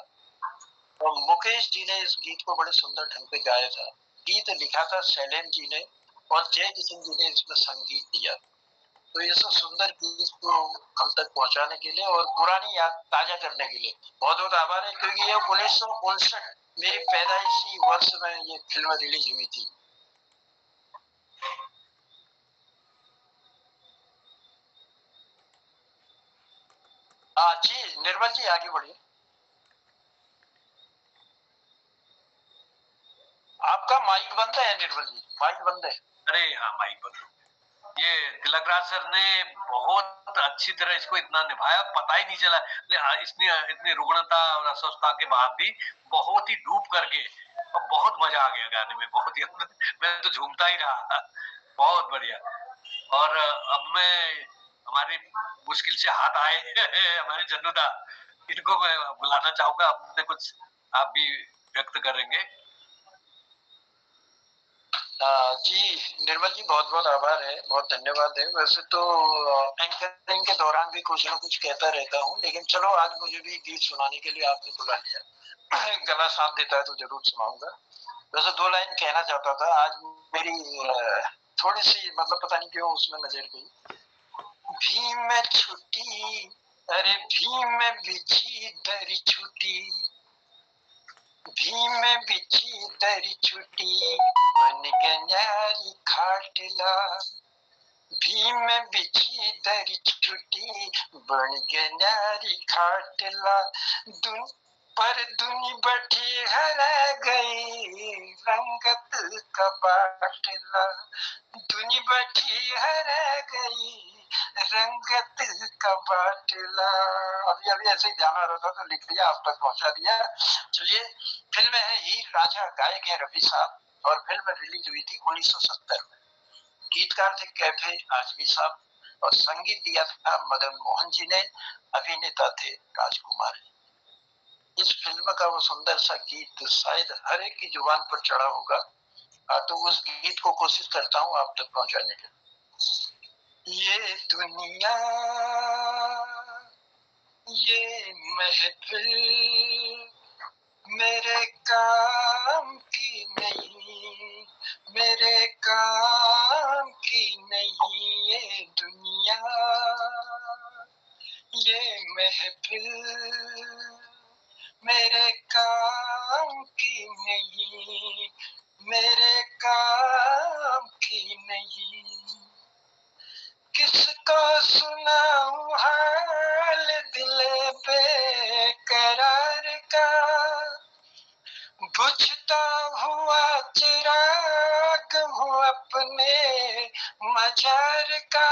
और मुकेश जी ने इस गीत को बड़े सुंदर ढंग पे गाया था। गीत लिखा था शैलेंद्र जी ने, और जय किशन जी ने इसमें संगीत दिया। तो इस सुंदर गीत को हम तक पहुंचाने के लिए और पुरानी याद ताजा करने के लिए बहुत बहुत आभार है, क्योंकि ये 1959 मेरी पैदाइशी वर्ष में ये फिल्म रिलीज हुई थी। जी निर्मल जी आगे बढ़िए। आपका माइक बंद है निर्मल जी, माइक बंद है। अरे हाँ, माइक बंद। ये तिलकराज सर ने बहुत अच्छी तरह इसको इतना निभाया, पता ही नहीं चला। इतनी रुग्णता और अस्वस्थता के बाद भी बहुत ही डूब करके, और बहुत मजा आ गया गाने में, बहुत ही मैं तो झूमता ही रहा। बहुत बढ़िया। और अब मैं हमारे मुश्किल से हाथ आए हमारे जन्नुदा, इनको मैं बुलाना चाहूंगा, अपने कुछ आप भी व्यक्त करेंगे। जी निर्मल जी बहुत बहुत आभार है, बहुत धन्यवाद है। वैसे तो एंकरिंग के दौरान भी कुछ ना कुछ कहता रहता हूँ, लेकिन चलो आज मुझे भी गीत सुनाने के लिए आपने बुला लिया। गला साथ देता है तो जरूर सुनाऊंगा। वैसे 2 लाइन कहना चाहता था। आज मेरी थोड़ी सी मतलब पता नहीं क्यों उसमें नजर गई। भीम में छुट्टी, अरे भीम में बिछी दरी छुट्टी, भीम में बिछी दरी छुट्टी, बन गन्यारी खाटला। भीम में बिछी दरी छुट्टी, बन गन्यारी खाटला। पर दुनी बैठी हरा गई, रंगत का बाटला। दुनी बैठी हरा गई, रंगत का बाटला। अभी अभी ऐसे ही ध्यान आ रहा था तो लिख लिया, आप तक पहुंचा दिया। चलिए, फिल्म है हीर रांझा, गायक है रफी साहब, और फिल्म रिलीज हुई थी 1970 में। गीतकार थे कैफे आजमी साहब, और संगीत दिया था मदन मोहन जी ने। अभिनेता थे राजकुमार जी। इस फिल्म का वो सुंदर सा गीत शायद हर एक की जुबान पर चढ़ा होगा, तो उस गीत को कोशिश करता हूँ आप तक पहुंचाने की। ये दुनिया, ये महफिल मेरे काम की नहीं, मेरे काम की नहीं। ये दुनिया, ये महफिल मेरे काम की नहीं, मेरे काम की नहीं। किसको सुनाऊं हाल दिल बेकरार का, बुझता हुआ चिराग हूँ अपने मजार का।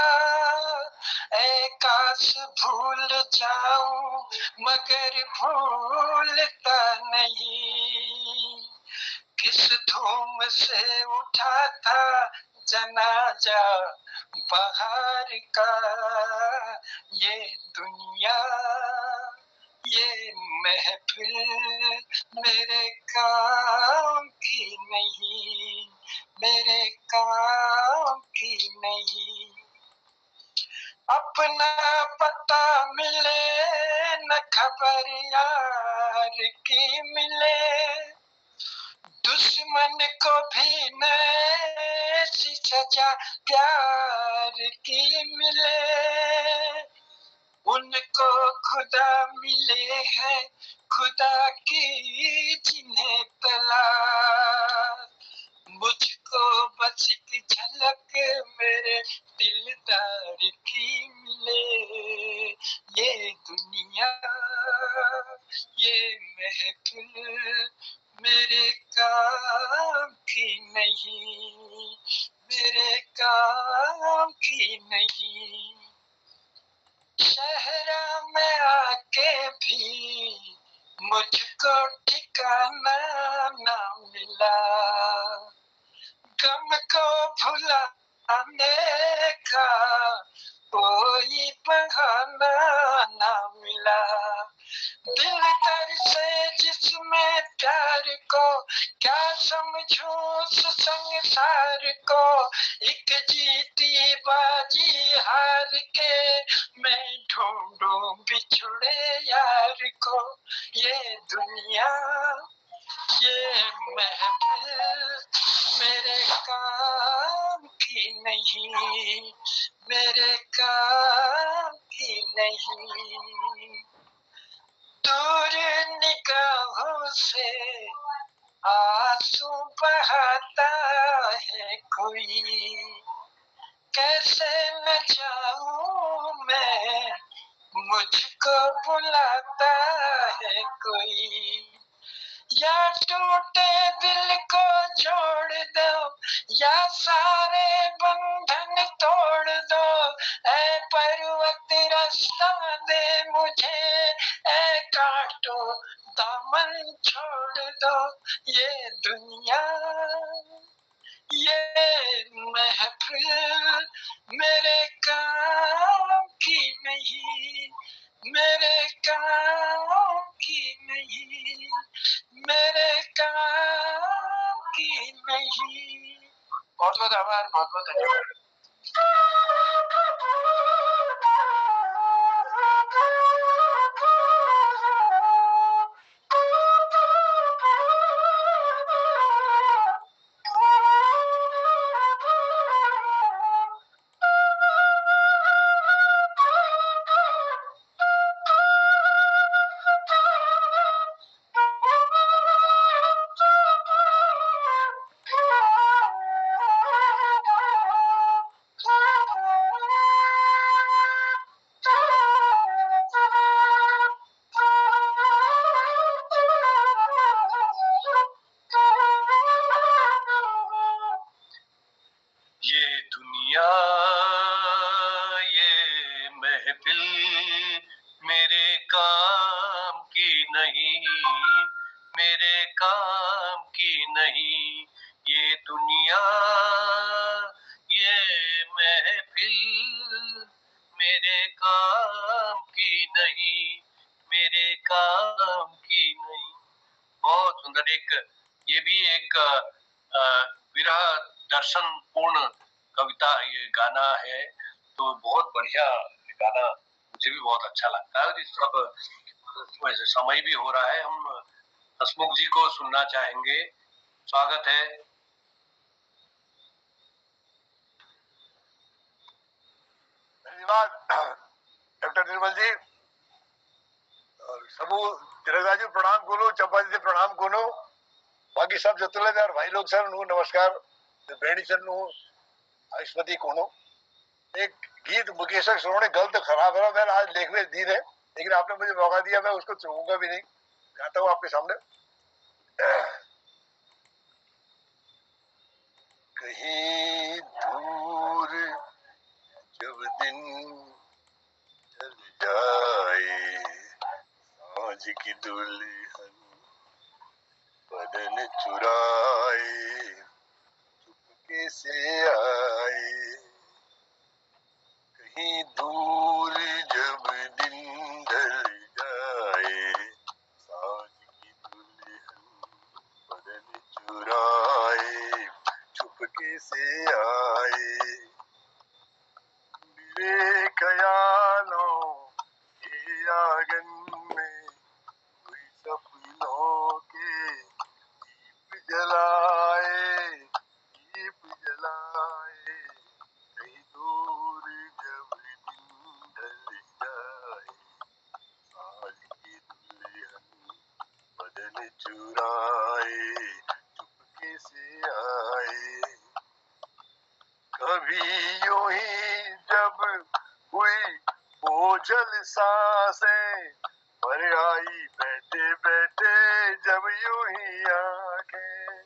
ऐ काश भूल जाऊं मगर भूलता नहीं, किस धूम से उठा था जनाजा बाहर का। ये दुनिया, ये महफिल मेरे काम की नहीं, मेरे काम की नहीं। अपना पता मिले न खबर यार की मिले, दुश्मन को भी न ऐसी सजा प्यार की मिले। उनको खुदा मिले हैं, खुदा की जिन्हें तलाश, मुझको बस एक झलक मेरे दिलदार की मिले। ये दुनिया, ये महफिल मेरे काम की नहीं, मेरे काम की नहीं। शहरा में आके भी मुझको ठिकाना ना मिला, गम को भुलाने का कोई बहाना ना मिला। दिल तर से जिसमें प्यार को, क्या समझूं उस संसार को, एक जीती बाजी हार के मैं ढूंढूं बिछुड़े यार को। ये दुनिया ये महफिल मेरे काम की नहीं, मेरे काम की नहीं। दूर निगाहों से आंसू बहाता है कोई, कैसे न जाऊं मैं, मुझको बुलाता है कोई। या टूटे दिल को जोड़ दो, या सारे बंधन तोड़ दो, ऐ पर्वत रास्ता दे मुझे, ऐ कांटो दामन छोड़ दो। ये दुनिया ये महफिल मेरे काम की नहीं, मेरे काम की नहीं, मेरे काम की नहीं। बहुत बहुत आभार, बहुत बहुत धन्यवाद। मेरे काम की नहीं, मेरे काम की नहीं। ये दुनिया ये महफिल मेरे काम की नहीं, मेरे काम की नहीं। बहुत सुंदर ये भी एक विरह दर्शन पूर्ण कविता, ये गाना है। तो बहुत बढ़िया गाना, मुझे भी बहुत अच्छा लगता है। इस सब वैसे समय भी हो रहा है, हम हसमुख जी को सुनना चाहेंगे। स्वागत है। धन्यवाद डॉक्टर निर्मल जी। और सबू तिलक जी प्रणाम कोनो, चंपा जी से प्रणाम कोनो, बाकी सब जतुलेदार भाई लोग सर नु नमस्कार, बेणी सर नु आयुष्मती कोनो। एक गीत मुकेश सुनोने गलत खराब है, मैंने आज लेख में दी है, लेकिन आपने मुझे मौका दिया, मैं उसको चूंगा भी नहीं, गाता हूँ आपके सामने। कहीं दूर जब दिन ढल जाए, सांझ की दुल्हन बदन चुराए चुपके से आए। कहीं दूर जब दिन ढल जाए, सांझ की दुल्हन बदन चुराए चुपके से आए। मेरे ख्यालों के आंगन में कोई सपनों के दीप जलाए, दीप जलाए। कहीं दूर जब दिन ढल जाए, आज की दुल्हन बदन चुराए चुपके से आए। कभी यूं ही जब हुई बोझल सांसें, पर आई बैठे बैठे जब यूं ही आंखें।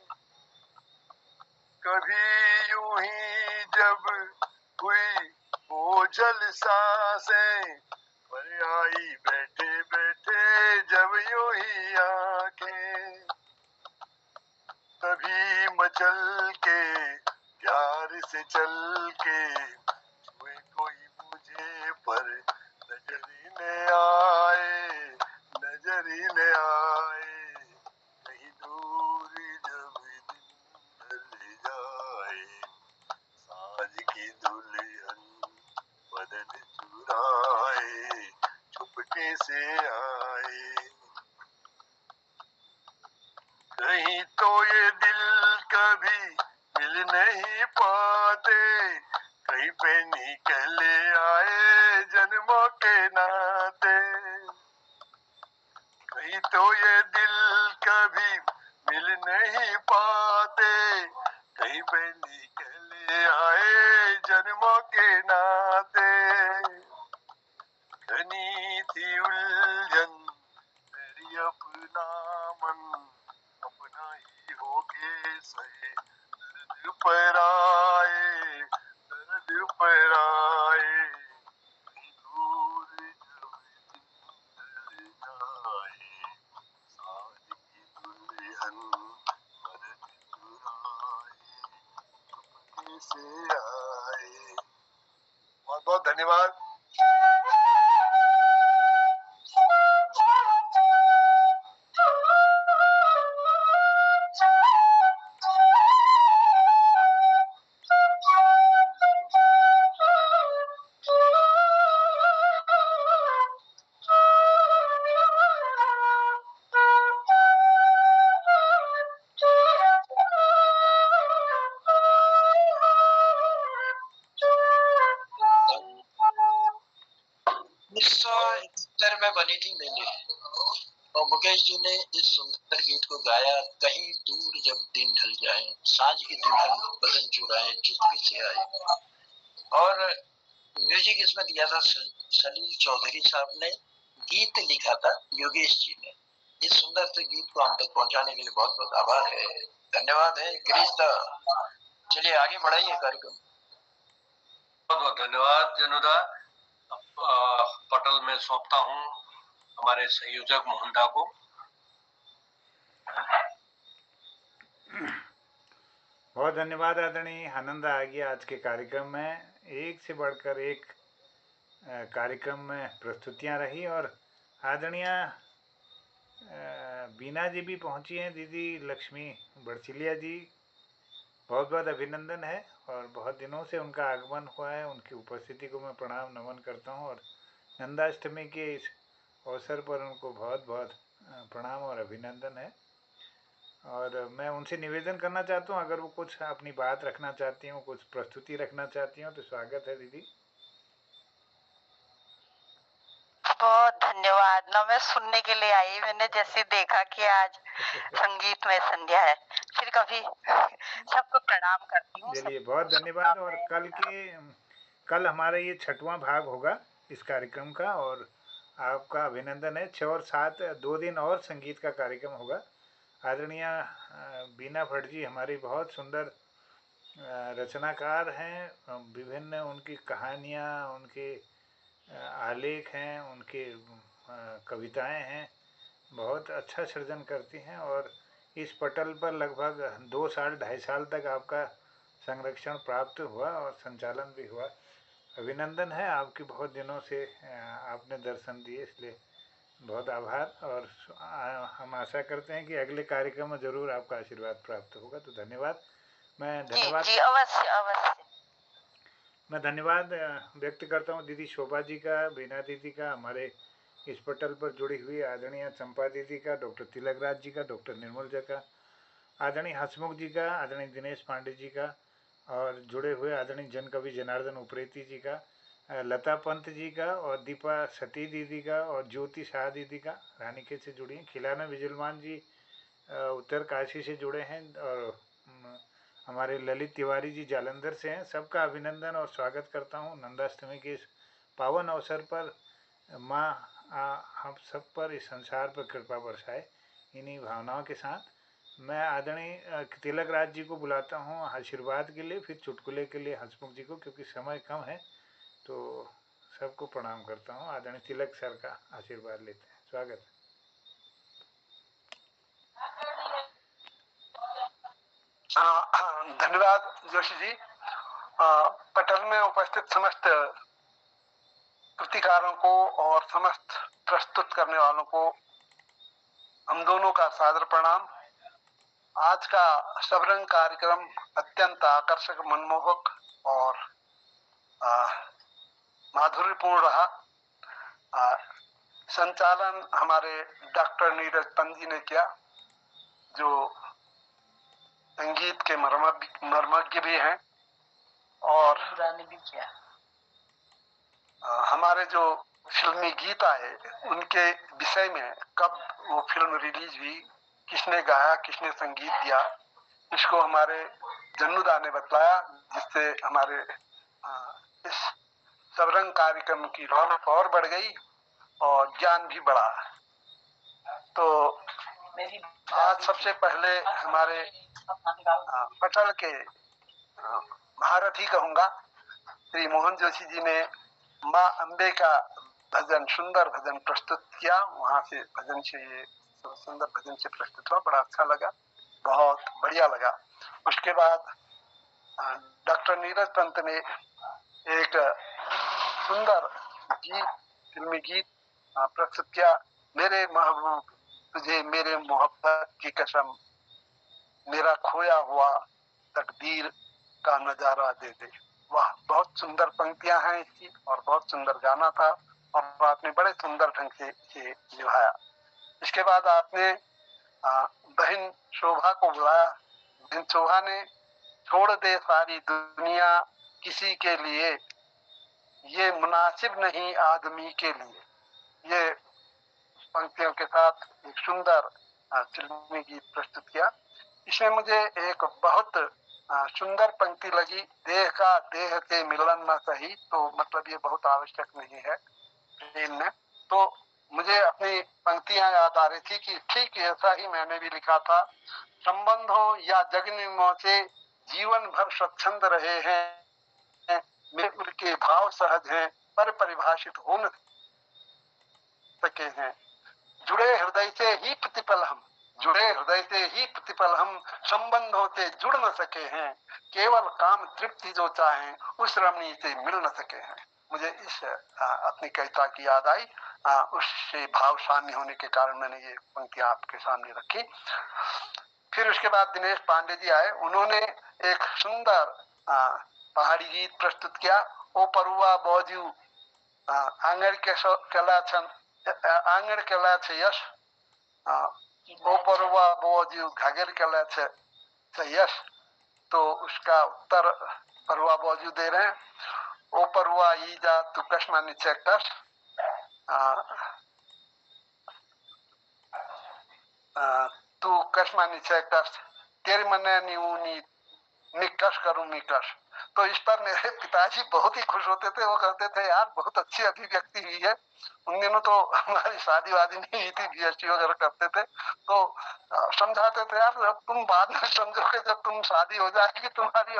कभी यूं ही जब हुई बोझल सांसें, पर आई बैठे बैठे जब यूं ही आंखें, तभी मचल के प्यार से चल के छुए कोई मुझे पर नजर ही न आए, नजर ही न आए, कहीं दूर जब दिन ढल जाए, साज की दुल्हन बदन चुराए चुपके से आए। कहीं तो ये दिल कभी मिल नहीं पाते, कहीं पे निकले आए जन्मों के नाते, कहीं तो ये दिल कभी मिल नहीं पाते, कहीं पे निकले आए जन्मों के नाते, घनी थी उलझन मेरी अपना मन, अपना ही होके सहे दर्द पर आए, दर्द पर आए, दूर जब दिन ढल जाए, साज की दुल्हन बदन चुराए चुपके से आए। बहुत बहुत धन्यवाद। में बनी थी मेले, और मुकेश जी ने इस सुंदर गीत को गाया, कहीं दूर जब दिन ढल जाए, साँझ की दुल्हन बदन चुराए चुपके से आए। और म्यूजिक इसमें दिया था सलील चौधरी साहब ने, गीत लिखा था योगेश जी ने। इस सुंदर से गीत को हम तक पहुंचाने के लिए बहुत बहुत आभार है, धन्यवाद है गिरीश दा। चलिए आगे बढ़ाइए कार्यक्रम। बहुत बहुत धन्यवाद जनुदा। पटल में सौंपता हूँ हमारे संयोजक मोहनदा को। बहुत धन्यवाद आदरणीय, आनंद आ गया आज के कार्यक्रम में। एक से बढ़कर एक कार्यक्रम में प्रस्तुतियां रही, और आदरणीय बीना जी भी पहुंची हैं, दीदी लक्ष्मी बड़चिलिया जी, बहुत बहुत अभिनंदन है। और बहुत दिनों से उनका आगमन हुआ है, उनकी उपस्थिति को मैं प्रणाम नमन करता हूं, और नंदाष्टमी के इस अवसर पर उनको बहुत बहुत प्रणाम और अभिनंदन है। और मैं उनसे निवेदन करना चाहता हूँ, अगर वो कुछ अपनी बात रखना चाहती हूँ, कुछ प्रस्तुति रखना चाहती हूँ, तो स्वागत है दीदी। बहुत धन्यवाद ना, मैं सुनने के लिए आई। मैंने जैसे देखा कि आज संगीतमय संध्या है, फिर कभी सबको प्रणाम करती हूँ। चलिए बहुत धन्यवाद। और कल हमारा ये 6वां भाग होगा इस कार्यक्रम का, और आपका अभिनंदन है। 6 और 7 2 दिन और संगीत का कार्यक्रम होगा। आदरणीय बीना भट्ट जी हमारी बहुत सुंदर रचनाकार हैं, विभिन्न उनकी कहानियाँ, उनके आलेख हैं, उनके कविताएं हैं, बहुत अच्छा सृजन करती हैं। और इस पटल पर लगभग 2 साल 2.5 साल तक आपका संरक्षण प्राप्त हुआ और संचालन भी हुआ। अभिनंदन है आपकी, बहुत दिनों से आपने दर्शन दिए, इसलिए बहुत आभार। और हम आशा करते हैं कि अगले कार्यक्रम में ज़रूर आपका आशीर्वाद प्राप्त होगा। तो धन्यवाद। मैं धन्यवाद व्यक्त करता हूँ दीदी शोभा जी का, बीना दीदी का, हमारे इस पटल पर जुड़ी हुई आदरणीय चंपा दीदी का, डॉक्टर तिलक राज जी का, डॉक्टर निर्मल जी का, आदरणीय हसमुख जी का, आदरणीय दिनेश पांडे जी का, और जुड़े हुए आदरणीय जन कवि जनार्दन उप्रेती जी का, लता पंत जी का, और दीपा सती दीदी का, और ज्योति शाह दीदी का, रानीखेत से जुड़ी हैं। खिलाना विजुलमान जी उत्तर काशी से जुड़े हैं, और हमारे ललित तिवारी जी जालंधर से हैं। सबका अभिनंदन और स्वागत करता हूँ नंदाष्टमी के इस पावन अवसर पर। माँ हम सब पर, इस संसार पर कृपा बरसाए। इन्हीं भावनाओं के साथ मैं आदरणीय तिलक राज जी को बुलाता हूँ आशीर्वाद के लिए, फिर चुटकुले के लिए हसमुख जी को, क्योंकि समय कम है। तो सबको प्रणाम करता हूँ। आदरणीय तिलक सर का आशीर्वाद लेते हैं। स्वागत है। धन्यवाद जोशी जी। पटल में उपस्थित समस्त कृतिकारों को और समस्त प्रस्तुत करने वालों को हम दोनों का सादर प्रणाम। आज का सबरंग कार्यक्रम अत्यंत आकर्षक, मनमोहक और माधुर्यपूर्ण रहा। संचालन हमारे डॉक्टर नीरज पंत जी ने किया, जो संगीत के मर्मज्ञ भी हैं, और भी किया। हमारे जो फिल्मी गीत आए उनके विषय में कब वो फिल्म रिलीज हुई, किसने गाया, किसने संगीत दिया, इसको हमारे जन्नुदा ने बताया, जिससे हमारे इस सबरंग कार्यक्रम की रौनक और बढ़ गई और ज्ञान भी बढ़ा। तो आज सबसे पहले हमारे पटल के महारथी कहूंगा, श्री मोहन जोशी जी ने माँ अम्बे का भजन, सुंदर भजन प्रस्तुत किया। वहां से भजन से ये सुंदर भजन से प्रस्तुत हुआ, बड़ा अच्छा लगा, बहुत बढ़िया लगा। उसके बाद डॉक्टर नीरज पंत ने एक सुंदर गीत, फिल्मी गीत प्रस्तुत किया, मेरे महबूब तुझे मेरे मोहब्बत की कसम, मेरा खोया हुआ तकदीर का नजारा दे दे। वाह, बहुत सुंदर पंक्तियां हैं इसकी और बहुत सुंदर गाना था और आपने बड़े सुंदर ढंग से इसे निभाया। इसके बाद आपने बहन शोभा को बुलाया। बहन शोभा ने छोड़ दे सारी दुनिया किसी के लिए, ये मुनासिब नहीं आदमी के लिए, ये पंक्तियों के साथ एक सुंदर फिल्मी गीत प्रस्तुत किया। इसमें मुझे एक बहुत सुंदर पंक्ति लगी, देह का देह से मिलन न सही, तो मतलब ये बहुत आवश्यक नहीं है प्रेम में। तो मुझे अपनी पंक्तियां याद आ रही थी कि ठीक ऐसा ही मैंने भी लिखा था, संबंधों या जगनियों से जीवन भर स्वच्छंद रहे हैं, मेरे उनके भाव सहज हैं पर परिभाषित हो न सके हैं, जुड़े हृदय से ही प्रतिपल हम, जुड़े हृदय से ही प्रतिपल हम, संबंधों से जुड़ न सके हैं, केवल काम तृप्ति जो चाहें उस रमणी से मिल न सके हैं। मुझे इस अपनी कविता की याद आई, उससे भाव साम्य होने के कारण मैंने ये पंक्तियां आपके सामने रखी। फिर उसके बाद दिनेश पांडे जी आए, उन्होंने एक सुंदर पहाड़ी गीत प्रस्तुत किया, ओ परुआ बोजू आंगड़ केला छे यश, ओ परुआ बोजू घागर केला छे यश। तो उसका उत्तर परुआ बोजू दे रहे हैं, ओ परुआ ई जा तू कश्मा नीचे कश, तू कश्मा नीचे कश, तेरी मने नी निकश करूं निकश। तो इस पर मेरे पिताजी बहुत ही खुश होते थे, वो कहते थे यार बहुत अच्छी अभिव्यक्ति हुई है। उन दिनों तो हमारी शादी वादी नहीं हुई थी, बीएसटी वगैरह करते थे, तो समझाते थे यार अब तुम बाद में समझोगे, जब तुम शादी हो जाएगी तुम्हारी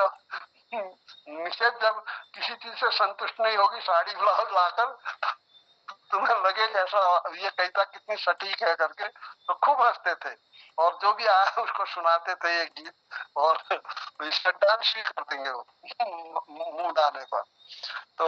मिसेज जब किसी चीज से संतुष्ट नहीं होगी, साड़ी ब्लाउज लाकर तुम्हें लगेगा ऐसा ये कविता कितनी सटीक है करके, तो खूब हंसते थे और जो भी आया उसको सुनाते थे ये गीत, और इसका डांस भी कर देंगे वो मुंह डालने पर। तो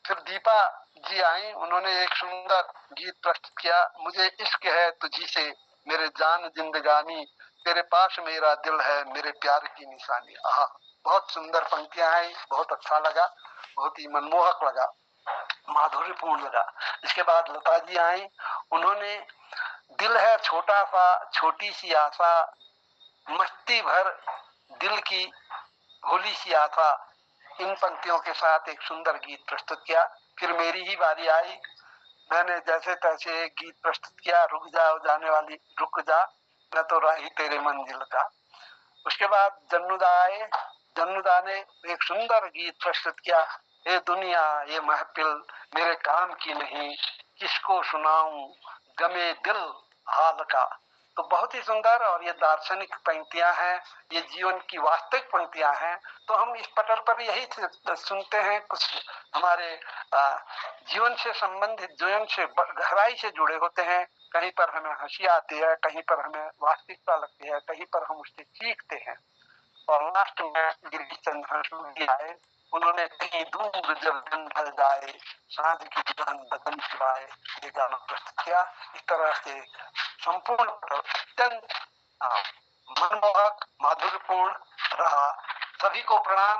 फिर दीपा जी आई, उन्होंने एक सुंदर गीत प्रस्तुत किया, मुझे इश्क है तुझी से मेरे जान जिंदगानी, तेरे पास मेरा दिल है मेरे प्यार की निशानी। आहा, बहुत सुंदर पंक्तियां हैं, बहुत अच्छा लगा, बहुत ही मनमोहक लगा, माधुर्यपूर्ण लगा। इसके बाद लता जी आई, उन्होंने दिल है छोटा सा छोटी सी आशा, मस्ती भर दिल की भोली सी आशा, इन पंक्तियों के साथ एक सुंदर गीत प्रस्तुत किया। फिर मेरी ही बारी आई, मैंने जैसे तैसे एक गीत प्रस्तुत किया, रुक जाओ जाने वाली रुक जा, मैं तो राही तेरे मंजिल का। उसके बाद जन्नुदा आए, जन्नुदा ने एक सुंदर गीत प्रस्तुत किया, ये दुनिया ये महफिल मेरे काम की नहीं, किसको सुनाऊं गमे दिल हाल का। तो बहुत ही सुंदर और ये दार्शनिक पंक्तियां हैं, ये जीवन की वास्तविक पंक्तियां हैं। तो हम इस पटल पर यही सुनते हैं, कुछ हमारे जीवन से संबंधित, जीवन से गहराई से जुड़े होते हैं। कहीं पर हमें हंसी आती है, कहीं पर हमें वास्तविकता लगती है, कहीं पर हम उससे सीखते हैं। और लास्ट में गिरीश चंद्र हंसमुख जी आए, उन्होंने कहीं दूर जब दिन ढल जाए सांझ की दुल्हन बदन सिवाए ये गाना प्रस्तुत किया। इस तरह से संपूर्ण अत्यंत मनमोहक माधुर्यपूर्ण रहा। सभी को प्रणाम,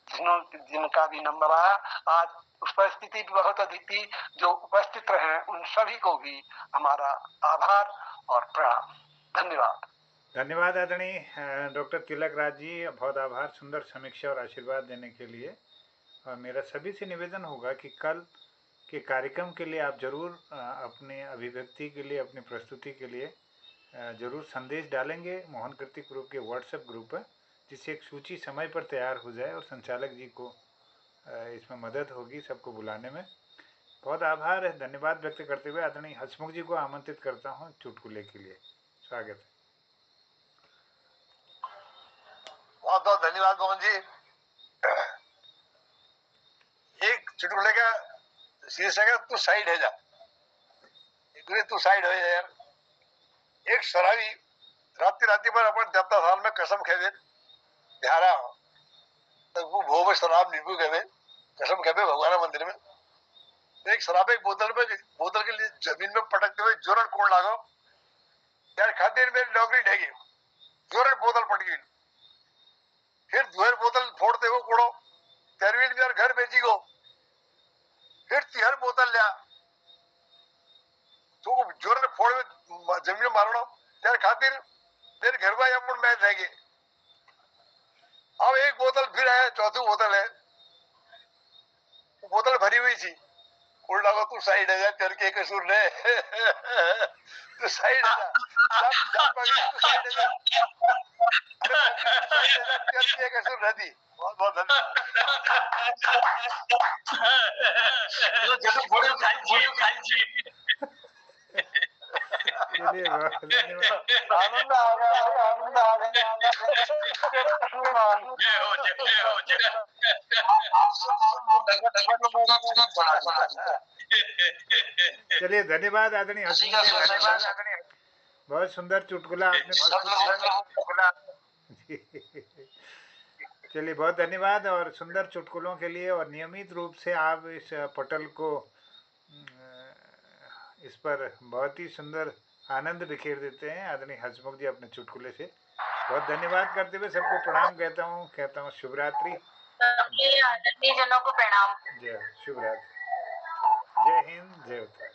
जिनका भी नंबर आया। आज उपस्थिति भी बहुत अधिक थी, जो उपस्थित रहे उन सभी को भी हमारा आभार और प्रणाम। धन्यवाद। धन्यवाद आदरणीय डॉक्टर तिलक राज जी, बहुत आभार सुंदर समीक्षा और आशीर्वाद देने के लिए। और मेरा सभी से निवेदन होगा कि कल के कार्यक्रम के लिए आप जरूर अपने अभिव्यक्ति के लिए, अपनी प्रस्तुति के लिए जरूर संदेश डालेंगे मोहन कृतिक ग्रुप के व्हाट्सएप ग्रुप पर, जिससे एक सूची समय पर तैयार हो जाए और संचालक जी को इसमें मदद होगी सबको बुलाने में। बहुत आभार है, धन्यवाद व्यक्त करते हुए आदरणीय हंसमुख जी को आमंत्रित करता हूँ चुटकुले के लिए। स्वागत है। बहुत बहुत धन्यवाद मोहन जी। एक चुटकुले का शीर्षक है तू साइड है जा। तू साइड हो जा यार। एक शराबी राती पर अपन देवता साल में कसम खेवे ध्यारा तो वो भोग शराब नींबू खेवे कसम खेवे भगवान मंदिर में। एक शराब एक बोतल के लिए जमीन में पटकते हुए जोरन कोण लागो यार खातिर मेरी नौकरी ढेगी जोरन बोतल पट गई। फिर दुहर बोतल फोड़ते हो कोड़ो तेरवीन भी घर बेची गो। फिर तिहर बोतल लिया तो जोर फोड़ में जमीन मारना तेरे खातिर तेरे घर में अपन मैच रहेगी। अब एक बोतल फिर है, चौथी बोतल है, बोतल भरी हुई थी। उल्टा को तू साइड है जा, तेरे के कसूर ने तू साइड है जा, जब पकड़ी तू साइड है जा, तेरे के कसूर रहती। बहुत बहुत धन्यवाद। चलिए आनंद आ गया, आनंद आ गया। चलिए धन्यवाद आदरणीय बहुत सुंदर चुटकुला आपने चलिए बहुत धन्यवाद और सुंदर चुटकुलों के लिए। और नियमित रूप से आप इस पटल को इस पर बहुत ही सुंदर आनंद बिखेर देते हैं आदरणीय हंसमुख जी अपने चुटकुले से। बहुत धन्यवाद करते हुए सबको प्रणाम कहता हूँ शुभ रात्रि। आदरणीय जनों को प्रणाम। जय शुभ रात्रि। जय हिंद, जय उत्तराखंड।